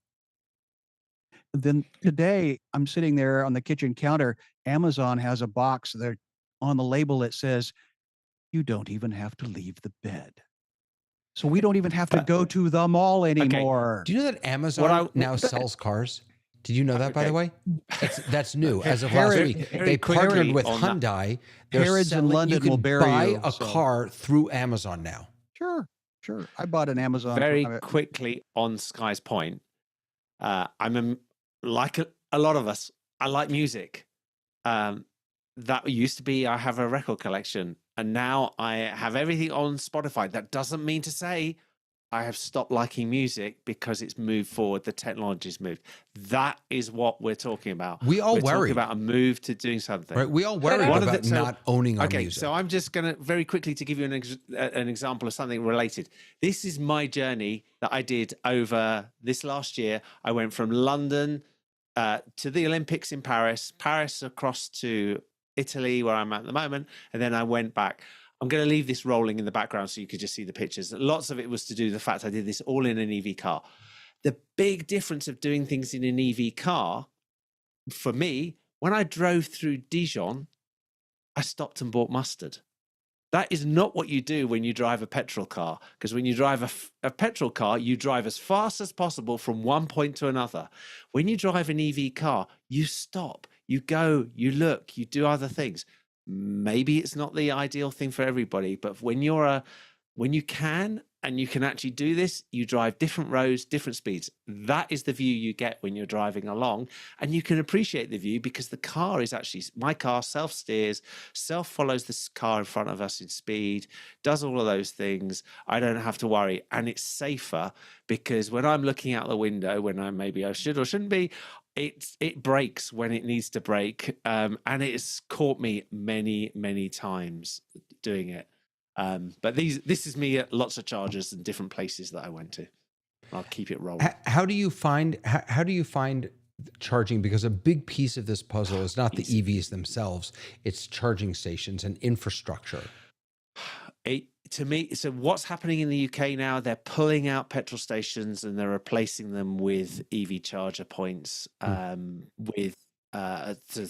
Then today I'm sitting there on the kitchen counter. Amazon has a box there on the label. It says, you don't even have to leave the bed. So we don't even have to go to the mall anymore. Do you know that Amazon now sells cars? Did you know that, by the way? That's new. As of last week, they partnered with Hyundai. Harrods in London will bury buy you, a car through Amazon now. Sure. I bought an Amazon. Very quickly on Sky's point, like a lot of us, I like music. That used to be, I have a record collection, and now I have everything on Spotify. That doesn't mean to say I have stopped liking music because it's moved forward. The technology's moved. That is what we're talking about. We're worry talking about a move to doing something. Right? We all worry about not owning our music. So I'm just going to very quickly to give you an example of something related. This is my journey that I did over this last year. I went from London to the Olympics in Paris across to Italy, where I'm at the moment, and then I went back. I'm going to leave this rolling in the background so you could just see the pictures. Lots of it was to do with the fact I did this all in an EV car. The big difference of doing things in an EV car, for me, when I drove through Dijon, I stopped and bought mustard. That is not what you do when you drive a petrol car, because when you drive a petrol car, you drive as fast as possible from one point to another. When you drive an EV car, you stop, you go, you look, you do other things. Maybe it's not the ideal thing for everybody, but when you can actually do this, you drive different roads, different speeds. That is the view you get when you're driving along, and you can appreciate the view because the car is actually, my car self-steers, self-follows this car in front of us in speed, does all of those things. I don't have to worry, and it's safer because when I'm looking out the window, when I should or shouldn't be, it brakes when it needs to brake, and it's caught me many times doing it. But this is me at lots of chargers and different places that I went to. I'll keep it rolling. How do you find charging? Because a big piece of this puzzle is not the EVs themselves; it's charging stations and infrastructure. To me, so what's happening in the UK now? They're pulling out petrol stations and they're replacing them with EV charger points. So the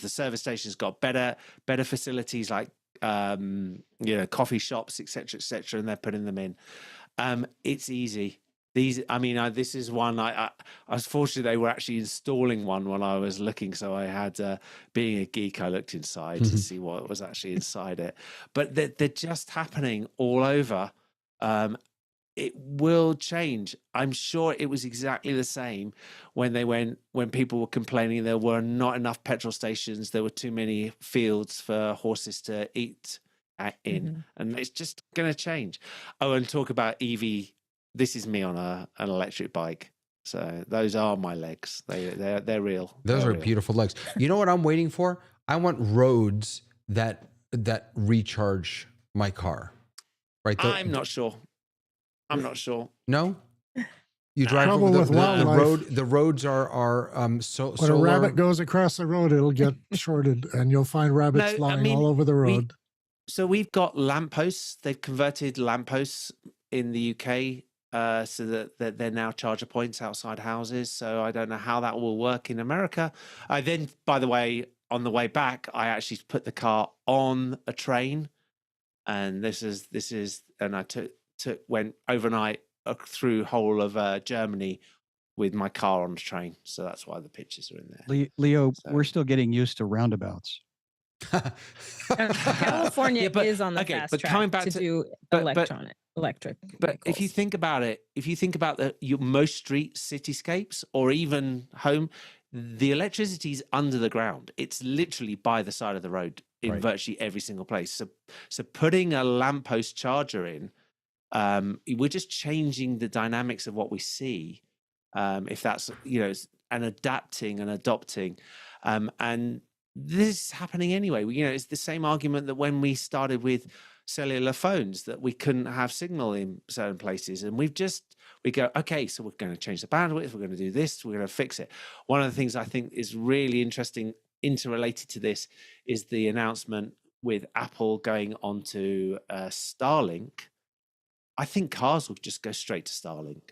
service stations got better facilities like coffee shops, etc., and they're putting them in. It's easy. These, I mean, this is one I was fortunate they were actually installing one when I was looking. So I had, being a geek, I looked inside to see what was actually inside it. But they're just happening all over. It will change. I'm sure it was exactly the same when people were complaining there were not enough petrol stations. There were too many fields for horses to eat in, and it's just going to change. Oh, and talk about EV. This is me on an electric bike. So those are my legs. They're real. Those are beautiful legs. You know what I'm waiting for? I want roads that recharge my car. Right? I'm not sure. No? You drive Trouble over with the wildlife. road. The roads are so When solar. a rabbit goes across the road, it'll get shorted, and you'll find rabbits flying all over the road. So we've got lampposts. They've converted lampposts in the UK so that they're now charger points outside houses. So I don't know how that will work in America. I then, by the way, on the way back, I actually put the car on a train, and this is, and I went overnight through whole of Germany with my car on the train. So that's why the pictures are in there. Leo, we're still getting used to roundabouts. California is on the fast track to do electric. But if you think about it, your most street cityscapes or even home, the electricity is under the ground. It's literally by the side of the road in virtually every single place. So putting a lamppost charger in, we're just changing the dynamics of what we see. If that's, and adapting and adopting, and this is happening anyway. It's the same argument that when we started with cellular phones, that we couldn't have signal in certain places, and we go, okay, so we're going to change the bandwidth, we're going to do this, we're going to fix it. One of the things I think is really interesting, interrelated to this, is the announcement with Apple going onto Starlink. I think cars will just go straight to Starlink.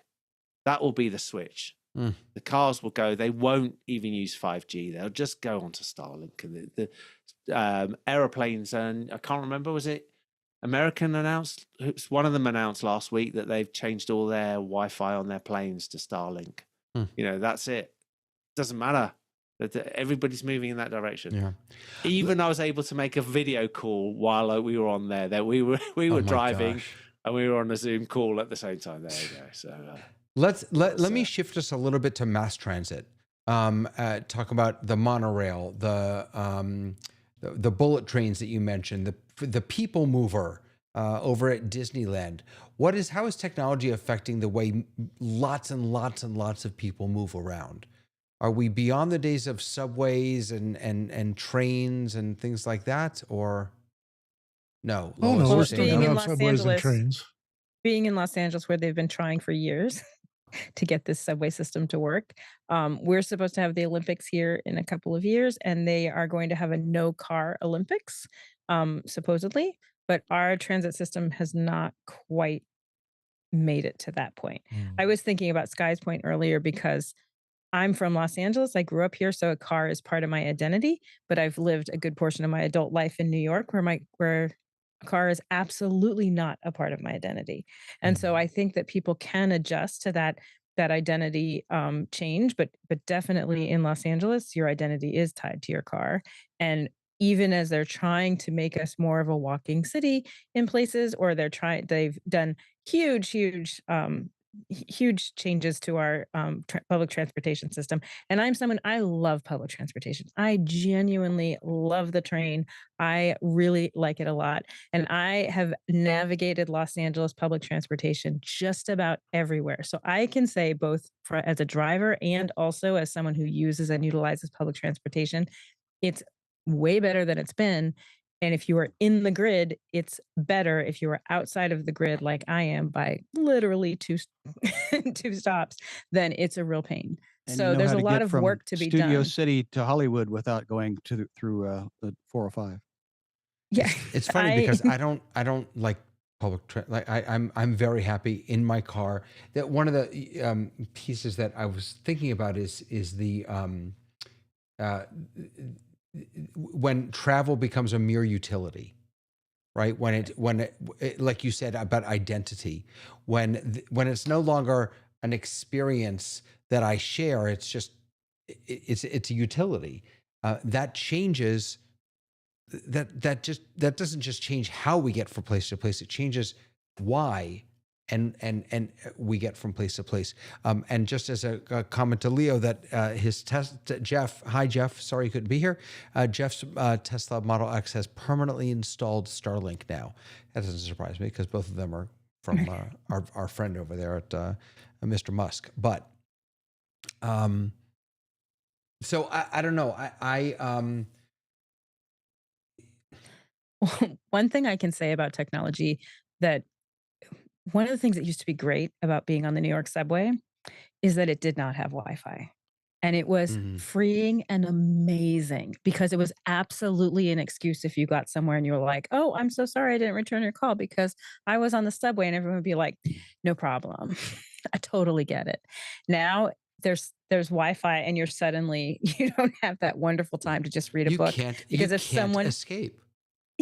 That will be the switch. The cars will go, they won't even use 5G. They'll just go onto Starlink. And the aeroplanes, and I can't remember, was it American announced? One of them announced last week that they've changed all their Wi-Fi on their planes to Starlink. That's it. Doesn't matter. Everybody's moving in that direction. Yeah. Even I was able to make a video call while we were on there. That we were driving and we were on a Zoom call at the same time. There you go. So let me shift us a little bit to mass transit. Talk about the monorail, the bullet trains that you mentioned, the people mover over at Disneyland. How is technology affecting the way lots and lots and lots of people move around? Are we beyond the days of subways and trains and things like that, or no? Oh no, we're still being going in to have subways and trains. Being in Los Angeles, where they've been trying for years to get this subway system to work, we're supposed to have the Olympics here in a couple of years, and they are going to have a no-car Olympics, supposedly. But our transit system has not quite made it to that point. I was thinking about Sky's point earlier because I'm from Los Angeles. I grew up here, so a car is part of my identity, but I've lived a good portion of my adult life in New York where a car is absolutely not a part of my identity. And so I think that people can adjust to that identity change, but definitely in Los Angeles, your identity is tied to your car. And even as they're trying to make us more of a walking city in places, or they've done huge changes to our public transportation system. And I love public transportation. I genuinely love the train. I really like it a lot. And I have navigated Los Angeles public transportation just about everywhere. So I can say, both as a driver and also as someone who uses and utilizes public transportation, it's way better than it's been. And if you are in the grid, it's better. If you are outside of the grid, like I am, by literally two stops, then it's a real pain. And so there's a lot of work to be done. Studio City to Hollywood without going through the 405. Yeah, it's funny because I don't like public I'm very happy in my car. That one of the pieces that I was thinking about is the when travel becomes a mere utility, right? When it like you said about identity, when it's no longer an experience that I share. It's just it's a utility that changes. That doesn't just change how we get from place to place. It changes why and we get from place to place. And just as a comment to Leo, that his Jeff, hi Jeff, sorry you couldn't be here. Jeff's Tesla Model X has permanently installed Starlink now. That doesn't surprise me because both of them are from our friend over there at Mr. Musk. But so I don't know. One thing I can say about technology, that one of the things that used to be great about being on the New York subway is that it did not have Wi-Fi. And it was freeing and amazing because it was absolutely an excuse if you got somewhere and you were like, oh, I'm so sorry I didn't return your call because I was on the subway, and everyone would be like, no problem. I totally get it. Now there's Wi-Fi and you don't have that wonderful time to just read a book. Because if someone escape.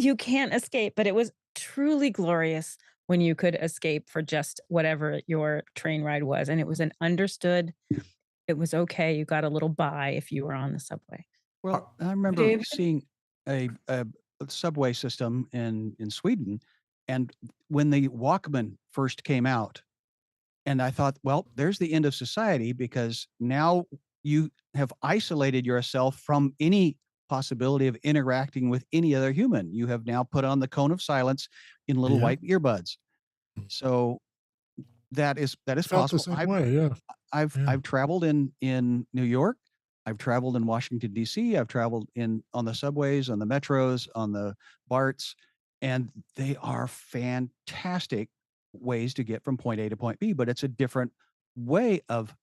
You can't escape, but it was truly glorious when you could escape for just whatever your train ride was. And it was it was okay. You got a little buy if you were on the subway. Well, I remember seeing a subway system in Sweden, and when the Walkman first came out, and I thought, well, there's the end of society, because now you have isolated yourself from any possibility of interacting with any other human. You have now put on the cone of silence in little white earbuds. So that is possible. The same way, yeah. I've traveled in New York. I've traveled in Washington, D.C. I've traveled on the subways, on the metros, on the BARTs, and they are fantastic ways to get from point A to point B, but it's a different way of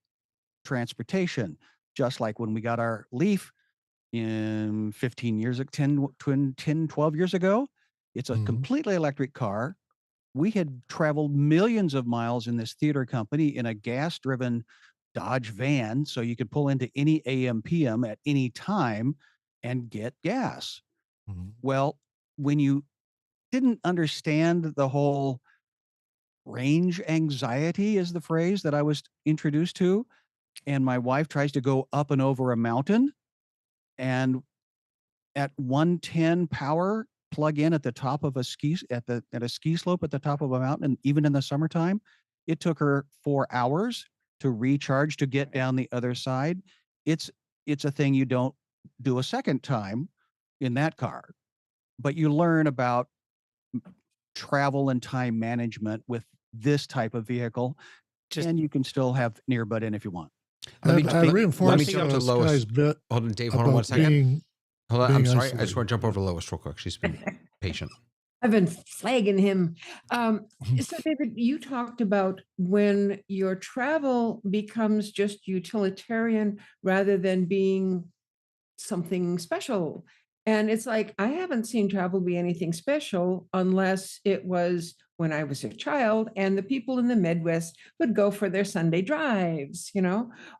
transportation. Just like when we got our Leaf in 12 years ago, it's a completely electric car. We had traveled millions of miles in this theater company in a gas-driven Dodge van, so you could pull into any AM, PM at any time and get gas. Well, when you didn't understand the whole range anxiety, is the phrase that I was introduced to, and my wife tries to go up and over a mountain, and at 110 power, plug in at the top of a ski slope at the top of a mountain, and even in the summertime, it took her 4 hours to recharge to get down the other side. It's a thing you don't do a second time in that car, but you learn about travel and time management with this type of vehicle, and you can still have an earbud in if you want. I reinforce jump to Lois. Sky's bit. Hold on, Dave. Hold on 1 second. Hold on. I'm sorry. Isolated. I just want to jump over to Lois real quick. She's been patient. I've been flagging him. So David, you talked about when your travel becomes just utilitarian rather than being something special. And it's like, I haven't seen travel be anything special unless it was when I was a child and the people in the Midwest would go for their Sunday drives,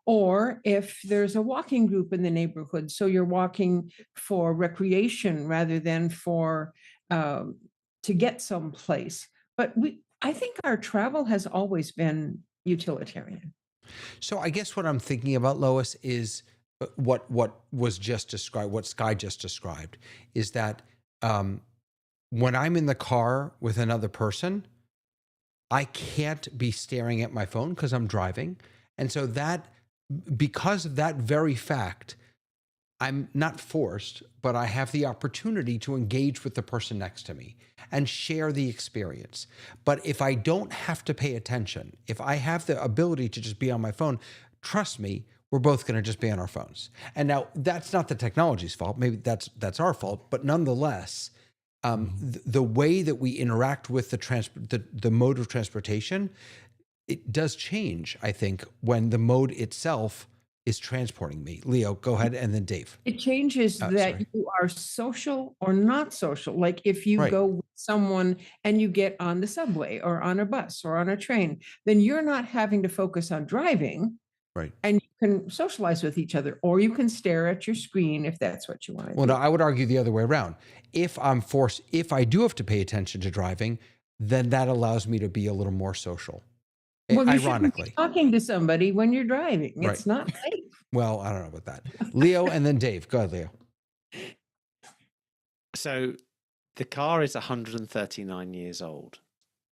or if there's a walking group in the neighborhood. So you're walking for recreation rather than to get someplace. But I think our travel has always been utilitarian. So I guess what I'm thinking about, Lois, is what was just described, what Sky just described, is that when I'm in the car with another person, I can't be staring at my phone because I'm driving. And so because of that very fact, I'm not forced, but I have the opportunity to engage with the person next to me and share the experience. But if I don't have to pay attention, if I have the ability to just be on my phone, trust me, we're both going to just be on our phones. And now that's not the technology's fault. Maybe that's our fault. But nonetheless, the way that we interact with the mode of transportation, it does change, I think, when the mode itself is transporting me. Leo, go ahead, and then Dave. It changes that you are social or not social. Like if you go with someone and you get on the subway or on a bus or on a train, then you're not having to focus on driving. Right. And you can socialize with each other, or you can stare at your screen if that's what you want to do. Well, no, I would argue the other way around. If I do have to pay attention to driving, then that allows me to be a little more social. Well, you shouldn't be ironically. talking to somebody when you're driving. Right. It's not safe. Well, I don't know about that. Leo and then Dave. Go ahead, Leo. So the car is 139 years old.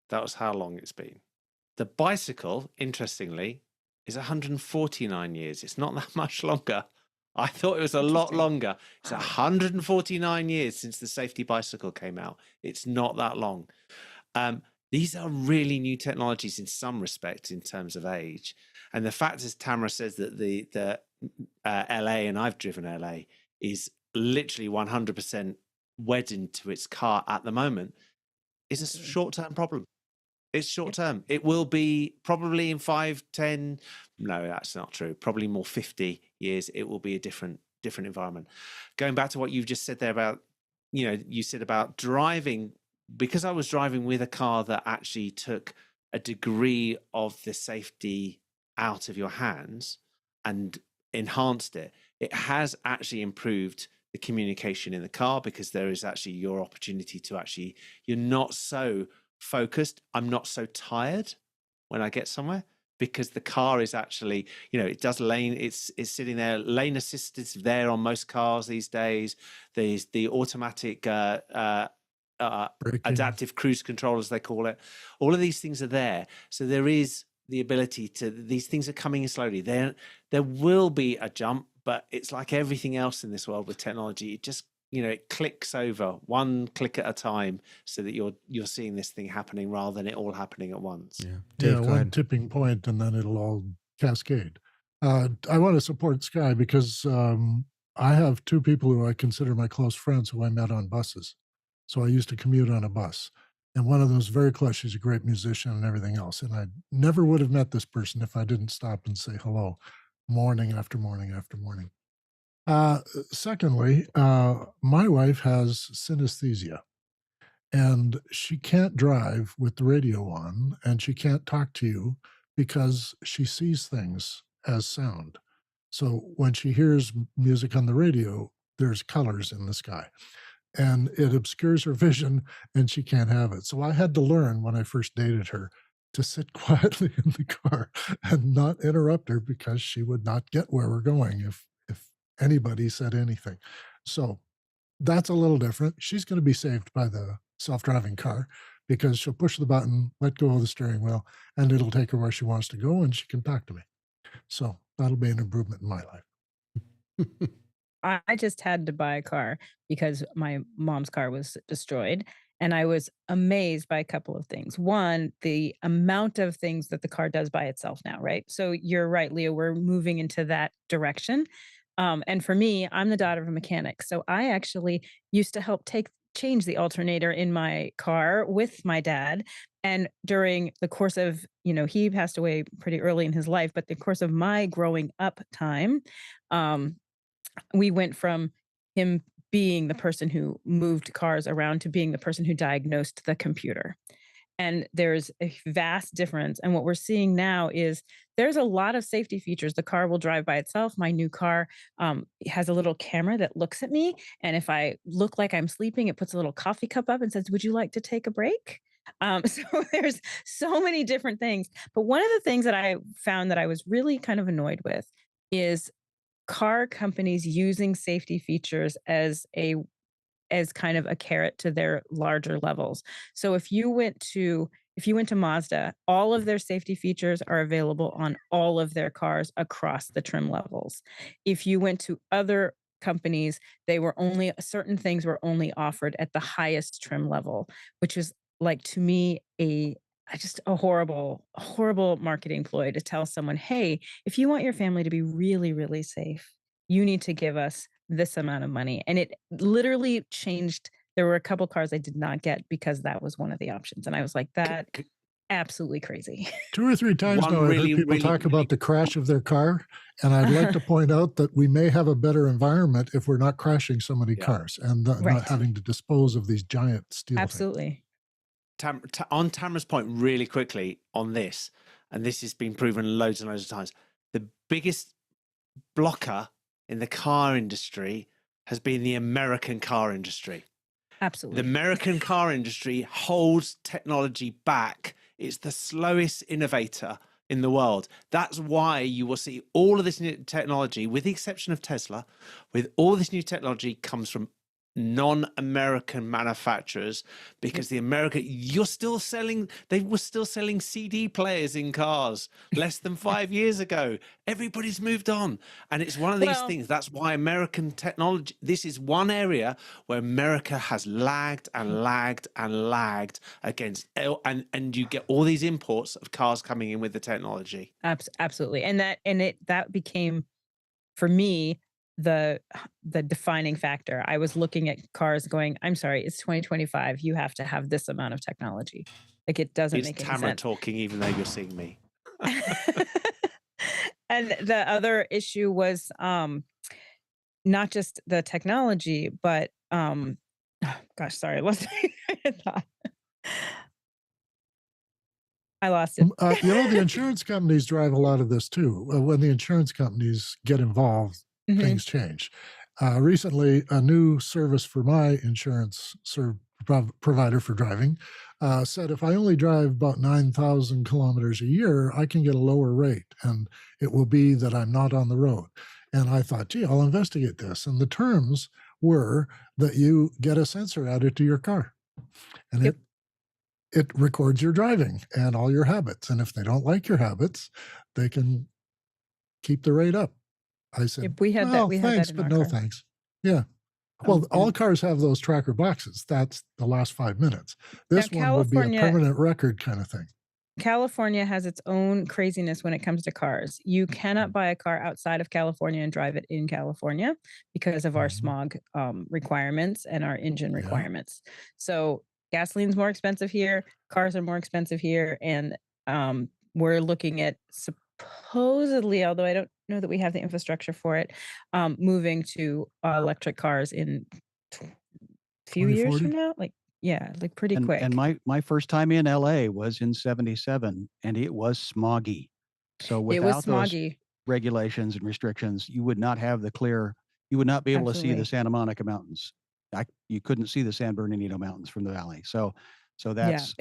That was how long it's been. The bicycle, interestingly, is 149 years. It's not that much longer. I thought it was a lot longer. It's 149 years since the safety bicycle came out. It's not that long. These are really new technologies in some respects in terms of age. And the fact, as Tamara says, that the LA, and I've driven LA, is literally 100% wedded to its car at the moment is a short-term problem. It's short-term. It will be probably in 5, 10, no, that's not true. Probably more 50 years. It will be a different environment. Going back to what you've just said there about, you said about driving, because I was driving with a car that actually took a degree of the safety out of your hands and enhanced it. It has actually improved the communication in the car, because there is actually your opportunity to actually, you're not so focused. I'm not so tired when I get somewhere, because the car is actually, it does lane, it's sitting there. Lane assist is there on most cars these days. There's the automatic adaptive cruise control, as they call it. All of these things are there. So there is the ability to, these things are coming in slowly. There will be a jump, but it's like everything else in this world with technology. It just, it clicks over one click at a time, so that you're seeing this thing happening rather than it all happening at once. Yeah. Dave, go one ahead. tipping point, and then it'll all cascade. I want to support Sky because I have two people who I consider my close friends who I met on buses. So I used to commute on a bus. And one of them was very close. She's a great musician and everything else. And I never would have met this person if I didn't stop and say hello morning after morning after morning. Secondly, my wife has synesthesia, and she can't drive with the radio on, and she can't talk to you because she sees things as sound. So when she hears music on the radio, there's colors in the sky, and it obscures her vision, and she can't have it. So I had to learn, when I first dated her, to sit quietly in the car and not interrupt her, because she would not get where we're going if anybody said anything. So that's a little different. She's going to be saved by the self-driving car, because she'll push the button, let go of the steering wheel, and it'll take her where she wants to go, and she can talk to me. So that'll be an improvement in my life. I just had to buy a car because my mom's car was destroyed. And I was amazed by a couple of things. One, the amount of things that the car does by itself now, right? So you're right, Leo, we're moving into that direction. And for me, I'm the daughter of a mechanic. So I actually used to help change the alternator in my car with my dad. And during the course of, he passed away pretty early in his life, but the course of my growing up time, we went from him being the person who moved cars around to being the person who diagnosed the computer. And there's a vast difference. And what we're seeing now is there's a lot of safety features. The car will drive by itself. My new car has a little camera that looks at me. And if I look like I'm sleeping, it puts a little coffee cup up and says, "Would you like to take a break?" So there's so many different things. But one of the things that I found that I was really kind of annoyed with is car companies using safety features as kind of a carrot to their larger levels. So if you went to Mazda, all of their safety features are available on all of their cars across the trim levels. If you went to other companies, certain things were only offered at the highest trim level, which is, like, to me, just a horrible marketing ploy to tell someone, "Hey, if you want your family to be really, really safe, you need to give us this amount of money." And it literally changed. There were a couple cars I did not get because that was one of the options. And I was like, that absolutely crazy. 2 or 3 times now I've heard people talk about the crash of their car. And I'd like to point out that we may have a better environment if we're not crashing so many cars and not having to dispose of these giant steel things. Absolutely. On Tamara's point, really quickly on this, and this has been proven loads and loads of times, the biggest blocker in the car industry has been the American car industry. Absolutely. The American car industry holds technology back It's the slowest innovator in the world. That's why you will see all of this new technology, with the exception of Tesla, with all this new technology comes from non-American manufacturers, because the American, they were still selling CD players in cars less than 5 years ago. Everybody's moved on. And it's one of these things. That's why American technology, this is one area where America has lagged and lagged and lagged against, and you get all these imports of cars coming in with the technology. Absolutely. And that became, for me, the defining factor. I was looking at cars going, I'm sorry, it's 2025. You have to have this amount of technology. Like, it doesn't make any sense. It's Tamara talking, even though you're seeing me. And the other issue was not just the technology, but oh, gosh, sorry, I lost my thought. I lost it. The insurance companies drive a lot of this too. When the insurance companies get involved, things change. Recently, a new service for my insurance provider for driving said if I only drive about 9,000 kilometers a year, I can get a lower rate, and it will be that I'm not on the road. And I thought, gee, I'll investigate this. And the terms were that you get a sensor added to your car, and it records your driving and all your habits. And if they don't like your habits, they can keep the rate up. I said, we had well, that thanks, in but our no car. thanks. Yeah. Well, all cars have those tracker boxes. That's the last 5 minutes. This one would be a permanent record kind of thing. California has its own craziness when it comes to cars. You cannot buy a car outside of California and drive it in California because of our smog requirements and our engine requirements. So gasoline's more expensive here. Cars are more expensive here. And we're looking at supposedly, although I don't know that we have the infrastructure for it, moving to electric cars in a few years from now. Like pretty quick. And my first time in LA was in 77, and it was smoggy. So without those regulations and restrictions, you would not have you would not be able to see the Santa Monica Mountains. You couldn't see the San Bernardino Mountains from the valley. So that's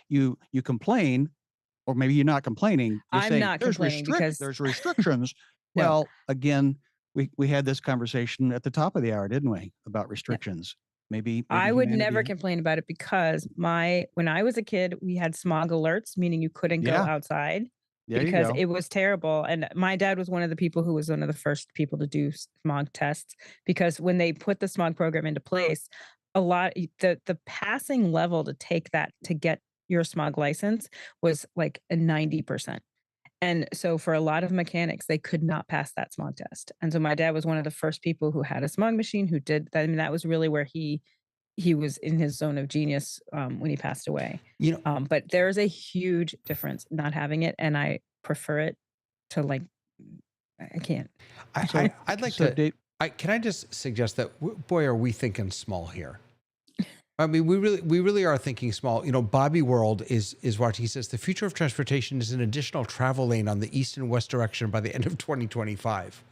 you complain, or maybe you're not complaining. You're saying not complaining because there's restrictions. Well, again, we had this conversation at the top of the hour, didn't we, about restrictions? Maybe I would never complain about it, because when I was a kid, we had smog alerts, meaning you couldn't go outside because it was terrible. And my dad was one of the people who was one of the first people to do smog tests, because when they put the smog program into place, the passing level to take that, to get your smog license, was like a 90%. And so for a lot of mechanics, they could not pass that smog test. And so my dad was one of the first people who had a smog machine, who did that. I mean, that was really where he was in his zone of genius when he passed away. But there is a huge difference not having it, and I prefer it to, like, I can't. I'd like to. Can I just suggest that, boy, are we thinking small here? I mean, we really are thinking small. Bobby World is watching. He says the future of transportation is an additional travel lane on the east and west direction by the end of 2025.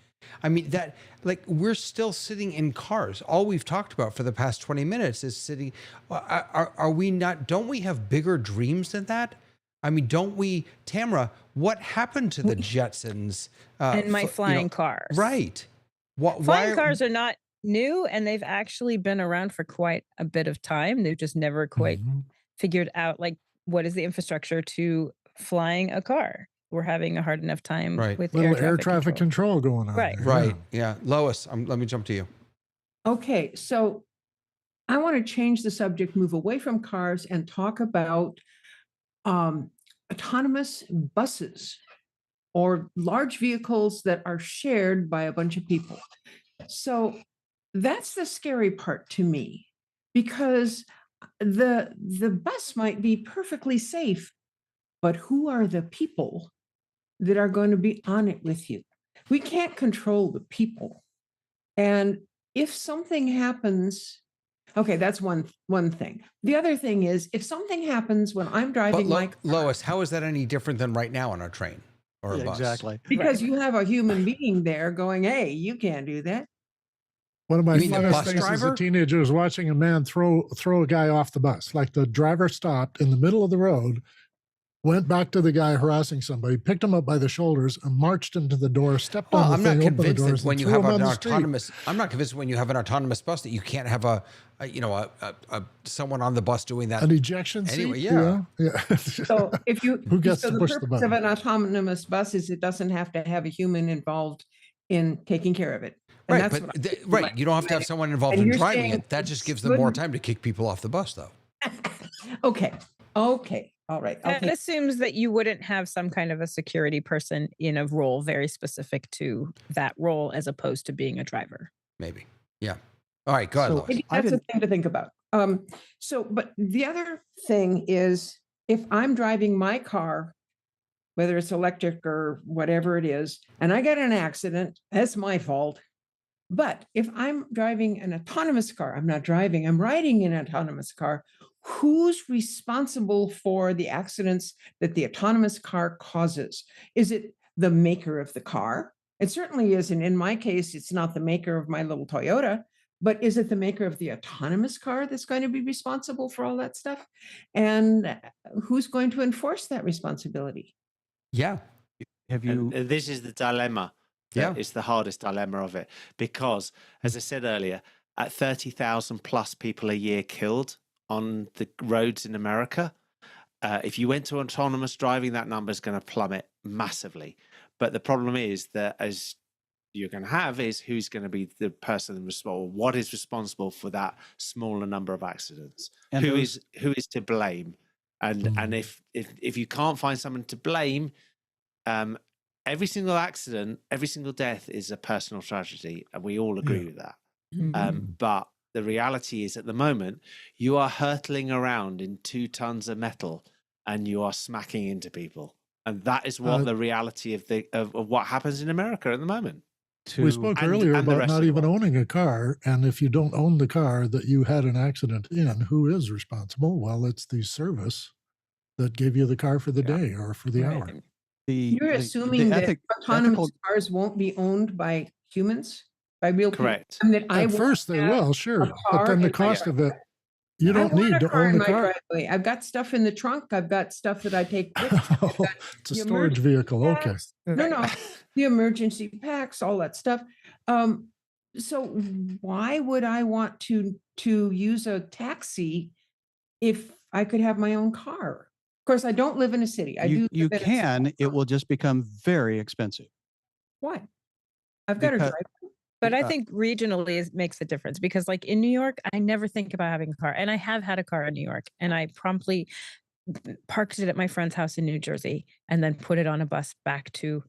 I mean, that, like, we're still sitting in cars. All we've talked about for the past 20 minutes is sitting. Are we not? Don't we have bigger dreams than that? I mean, don't we, Tamara? What happened to the Jetsons and my flying cars? Right. Flying cars are not new, and they've actually been around for quite a bit of time. They've just never quite figured out, like, what is the infrastructure to flying a car. We're having a hard enough time with air traffic control going on. Right. Yeah. Lois, let me jump to you. Okay. So I want to change the subject, move away from cars, and talk about autonomous buses, or large vehicles that are shared by a bunch of people. So that's the scary part to me, because the bus might be perfectly safe, but who are the people that are going to be on it with you? We can't control the people. And if something happens, okay, that's one thing. The other thing is, if something happens when I'm driving my car, Lois, how is that any different than right now on a train or a bus? Exactly. Because you have a human being there going, hey, you can't do that. One of my You mean the funnest bus things as a driver? teenager was watching a man throw a guy off the bus. Like the driver stopped in the middle of the road, went back to the guy harassing somebody, picked him up by the shoulders, and marched him to the door, stepped Well, on the I'm not thing, opened the convinced doors, that when and you threw have him on an the street. autonomous, I'm not convinced when you have an autonomous bus that you can't have a someone on the bus doing that. An ejection Anyway, seat? yeah. Yeah. So if you Who gets so to the push the purpose of button? an autonomous bus is it doesn't have to have a human involved in taking care of it. And Right, that's but what right, you don't have to have someone involved And in you're driving saying it. That just it's gives them more good- time to kick people off the bus, though. Okay. All right. That assumes that you wouldn't have some kind of a security person in a role very specific to that role as opposed to being a driver. Maybe. Yeah. All right, go ahead, So- Lois. Maybe I that's a didn't- thing to think about. But the other thing is if I'm driving my car, whether it's electric or whatever it is, and I get in an accident, that's my fault. But if I'm driving an autonomous car, I'm not driving, I'm riding in an autonomous car, who's responsible for the accidents that the autonomous car causes? Is it the maker of the car? It certainly isn't. In my case, it's not the maker of my little Toyota, but is it the maker of the autonomous car that's going to be responsible for all that stuff? And who's going to enforce that responsibility? Yeah. Have you? And this is the dilemma. Yeah. It's the hardest dilemma of it because, as I said earlier, at 30,000 plus people a year killed on the roads in America, if you went to autonomous driving, that number is going to plummet massively. But the problem is that as you're going to have is who's going to be the person responsible, what is responsible for that smaller number of accidents, And who those- is to blame, and if you can't find someone to blame, every single accident, every single death is a personal tragedy, and we all agree with that. But the reality is, at the moment, you are hurtling around in 2 tons of metal, and you are smacking into people, and that is what the reality of what happens in America at the moment. We spoke and earlier the about rest not of the even world. owning a car. And if you don't own the car that you had an accident in, who is responsible? Well, it's the service that gave you the car for the day or for the hour. You're assuming that autonomous cars won't be owned by humans, by real people. Correct. And that I At won't first they have will, sure. a But car then the in my cost of it, driveway. you I don't want need a to car own in the my car. driveway. I've got stuff in the trunk. I've got stuff that I take with me. I've got It's a the storage emergency vehicle. Okay. packs. No, the emergency packs, all that stuff. So why would I want to use a taxi if I could have my own car? Of course, I don't live in a city. I do. You live in a can. small It town. will just become very expensive. Why? I've got a Because- driveway. But I think regionally makes a difference because, like in New York, I never think about having a car, and I have had a car in New York, and I promptly parked it at my friend's house in New Jersey, and then put it on a bus back to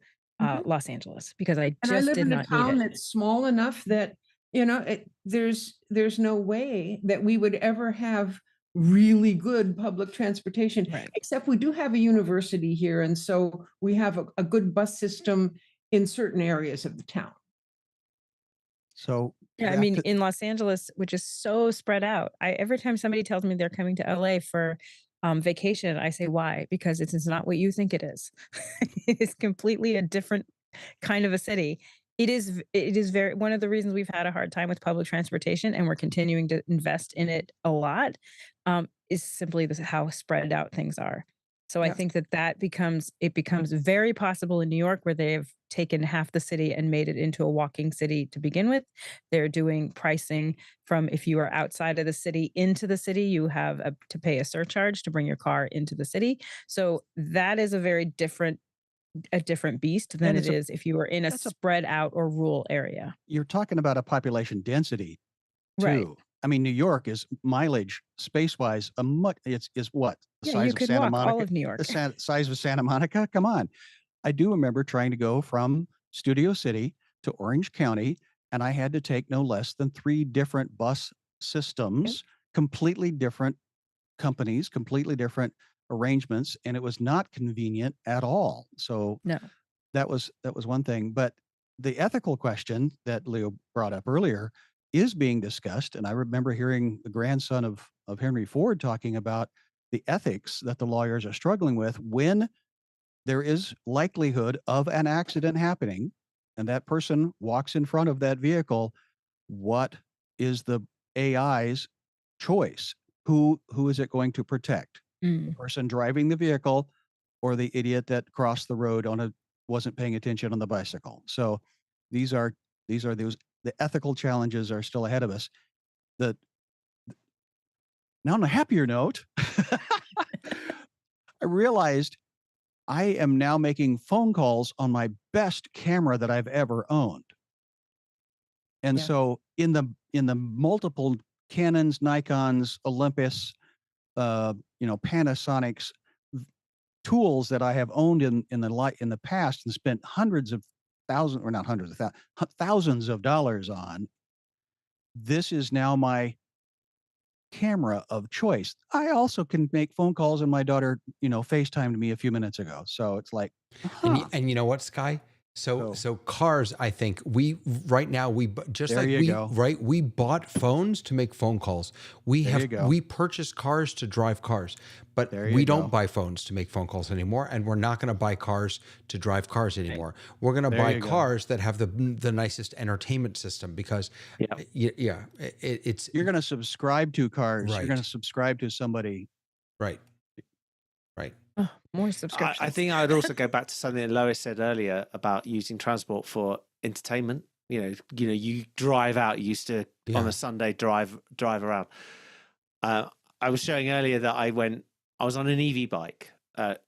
Los Angeles because I And I just live did in a not need town it. that's small enough that, there's no way that we would ever have really good public transportation, Right. except we do have a university here. And so we have a good bus system in certain areas of the town. So Yeah, I back mean, to- in Los Angeles, which is so spread out, every time somebody tells me they're coming to LA for vacation, I say, why? Because it's not what you think it is. It is completely a different kind of a city. It is very, one of the reasons we've had a hard time with public transportation and we're continuing to invest in it a lot, is simply how spread out things are. So I Yeah. think that becomes very possible in New York, where they've taken half the city and made it into a walking city to begin with. They're doing pricing from, if you are outside of the city into the city, you have to pay a surcharge to bring your car into the city. So that is a very different beast than And it it's a- is if you are in a that's a- spread out or rural area. you're talking about a population density too. Right. I mean, New York is mileage space wise is what the Yeah, size you of could Santa walk Monica. all of New York. The size of Santa Monica. Come on. I do remember trying to go from Studio City to Orange County, and I had to take no less than 3 different bus systems, completely different companies, completely different arrangements, and it was not convenient at all. So No. that was one thing. But the ethical question that Leo brought up earlier is being discussed. And I remember hearing the grandson of Henry Ford talking about the ethics that the lawyers are struggling with when there is likelihood of an accident happening and that person walks in front of that vehicle. what is the AI's choice? Who is it going to protect? The person driving the vehicle or the idiot that crossed the road wasn't paying attention on the bicycle? So these are the ethical challenges are still ahead of us. Now on a happier note, I realized I am now making phone calls on my best camera that I've ever owned. And Yeah. so in the multiple Canons, Nikons, Olympus, Panasonics tools that I have owned in the past and spent thousands of dollars on, this is now my camera of choice. I also can make phone calls, and my daughter, FaceTimed me a few minutes ago. So it's like, And you know what, Sky? So cars, I think we bought phones to make phone calls. We purchased cars to drive cars, but we don't buy phones to make phone calls anymore, and we're not going to buy cars to drive cars anymore. We're going to buy cars that have the nicest entertainment system because it's you're going to subscribe to cars. Right. You're going to subscribe to somebody. Right. Oh, more subscriptions. I think I'd also go back to something that Lois said earlier about using transport for entertainment. You drive out. You used to on a Sunday drive around. I was showing earlier that I was on an EV bike, and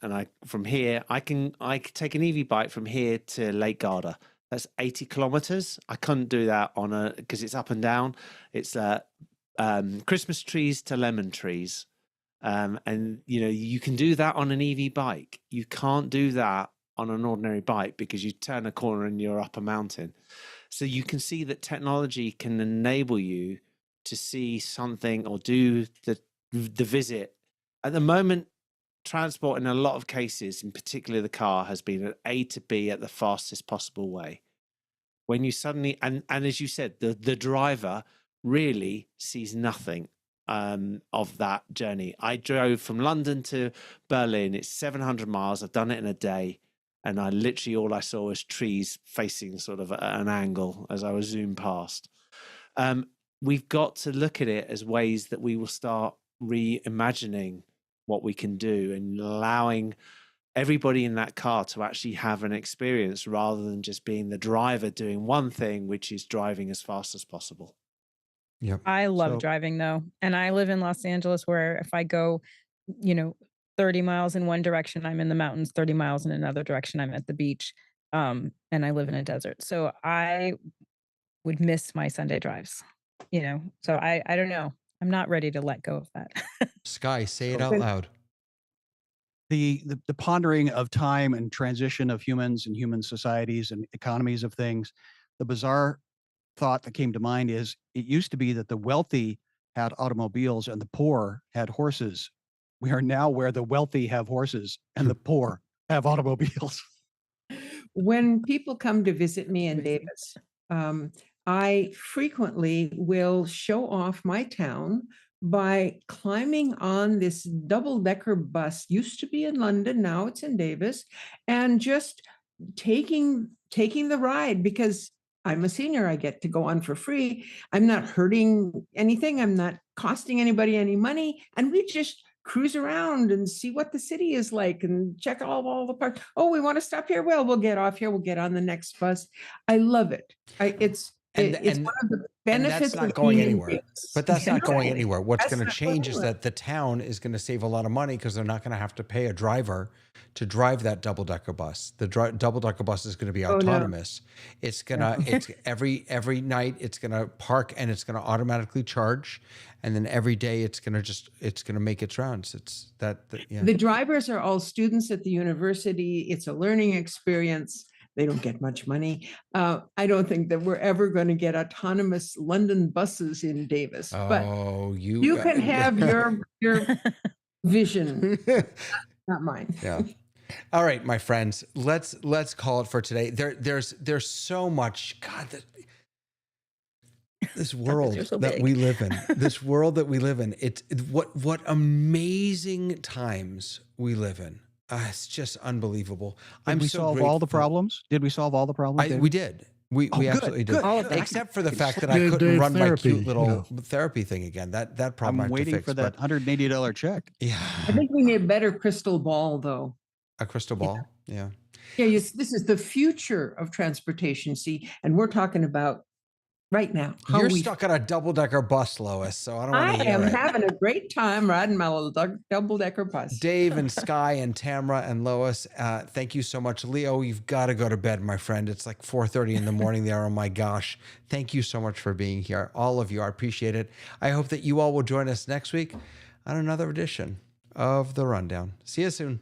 I can take an EV bike from here to Lake Garda. That's 80 kilometers. I couldn't do that because it's up and down. It's Christmas trees to lemon trees. And you can do that on an EV bike. You can't do that on an ordinary bike because you turn a corner and you're up a mountain. So you can see that technology can enable you to see something or do the visit. At the moment, transport in a lot of cases, in particular the car, has been an A to B at the fastest possible way. When you suddenly, and as you said, the driver really sees nothing of that journey. I drove from London to Berlin. It's 700 miles. I've done it in a day. And all I saw was trees facing sort of at an angle as I was zoomed past. We've got to look at it as ways that we will start reimagining what we can do and allowing everybody in that car to actually have an experience rather than just being the driver doing one thing, which is driving as fast as possible. Yep. I love driving though. And I live in Los Angeles where if I go, 30 miles in one direction, I'm in the mountains, 30 miles in another direction, I'm at the beach. And I live in a desert. So I would miss my Sunday drives, so I don't know. I'm not ready to let go of that. Sky, say it out loud. The pondering of time and transition of humans and human societies and economies of things, the bizarre thought that came to mind is it used to be that the wealthy had automobiles and the poor had horses. We are now where the wealthy have horses and the poor have automobiles. When people come to visit me in Davis, I frequently will show off my town by climbing on this double-decker bus. Used to be in London, now it's in Davis, and just taking the ride because I'm a senior. I get to go on for free. I'm not hurting anything. I'm not costing anybody any money. And we just cruise around and see what the city is like and check all the parts. Oh, we want to stop here. Well, we'll get off here. We'll get on the next bus. I love it. It's one of the benefits. That's not of going being in anywhere. Davis. But that's not going Exactly. anywhere. What's That's going to not change going is anywhere. that the town is going to save a lot of money because they're not going to have to pay a driver to drive that double-decker bus. The double-decker bus is going to be autonomous. It's every night it's going to park and it's going to automatically charge, and then every day it's going to make its rounds. The drivers are all students at the university. It's a learning experience. They don't get much money. I don't think that we're ever going to get autonomous London buses in Davis. But you can have your vision, not mine. Yeah. All right, my friends, let's call it for today. There's so much, God, this world that we live in. This world that we live in. It's what amazing times we live in. It's just unbelievable. Did we solve all the problems? Did we solve all the problems? We did. We Oh, good, absolutely did. good. All of that. Except for the fact that I Dave, couldn't run my therapy, cute little yeah. therapy thing again. That problem I I'm have to waiting fix. for that but $180 check. yeah, I think we need a better crystal ball, though. a crystal ball. Yeah. Yeah, this is the future of transportation. See, and we're talking about right now how You're we. stuck on a double-decker bus, Lois, so I don't want I to hear am it. having a great time riding my little double-decker bus. Dave and Sky and Tamra and Lois, thank you so much. Leo, you've got to go to bed, my friend. It's like 4:30 in the morning there. Oh my gosh. Thank you so much for being here. All of you, I appreciate it. I hope that you all will join us next week on another edition of The Rundown. See you soon.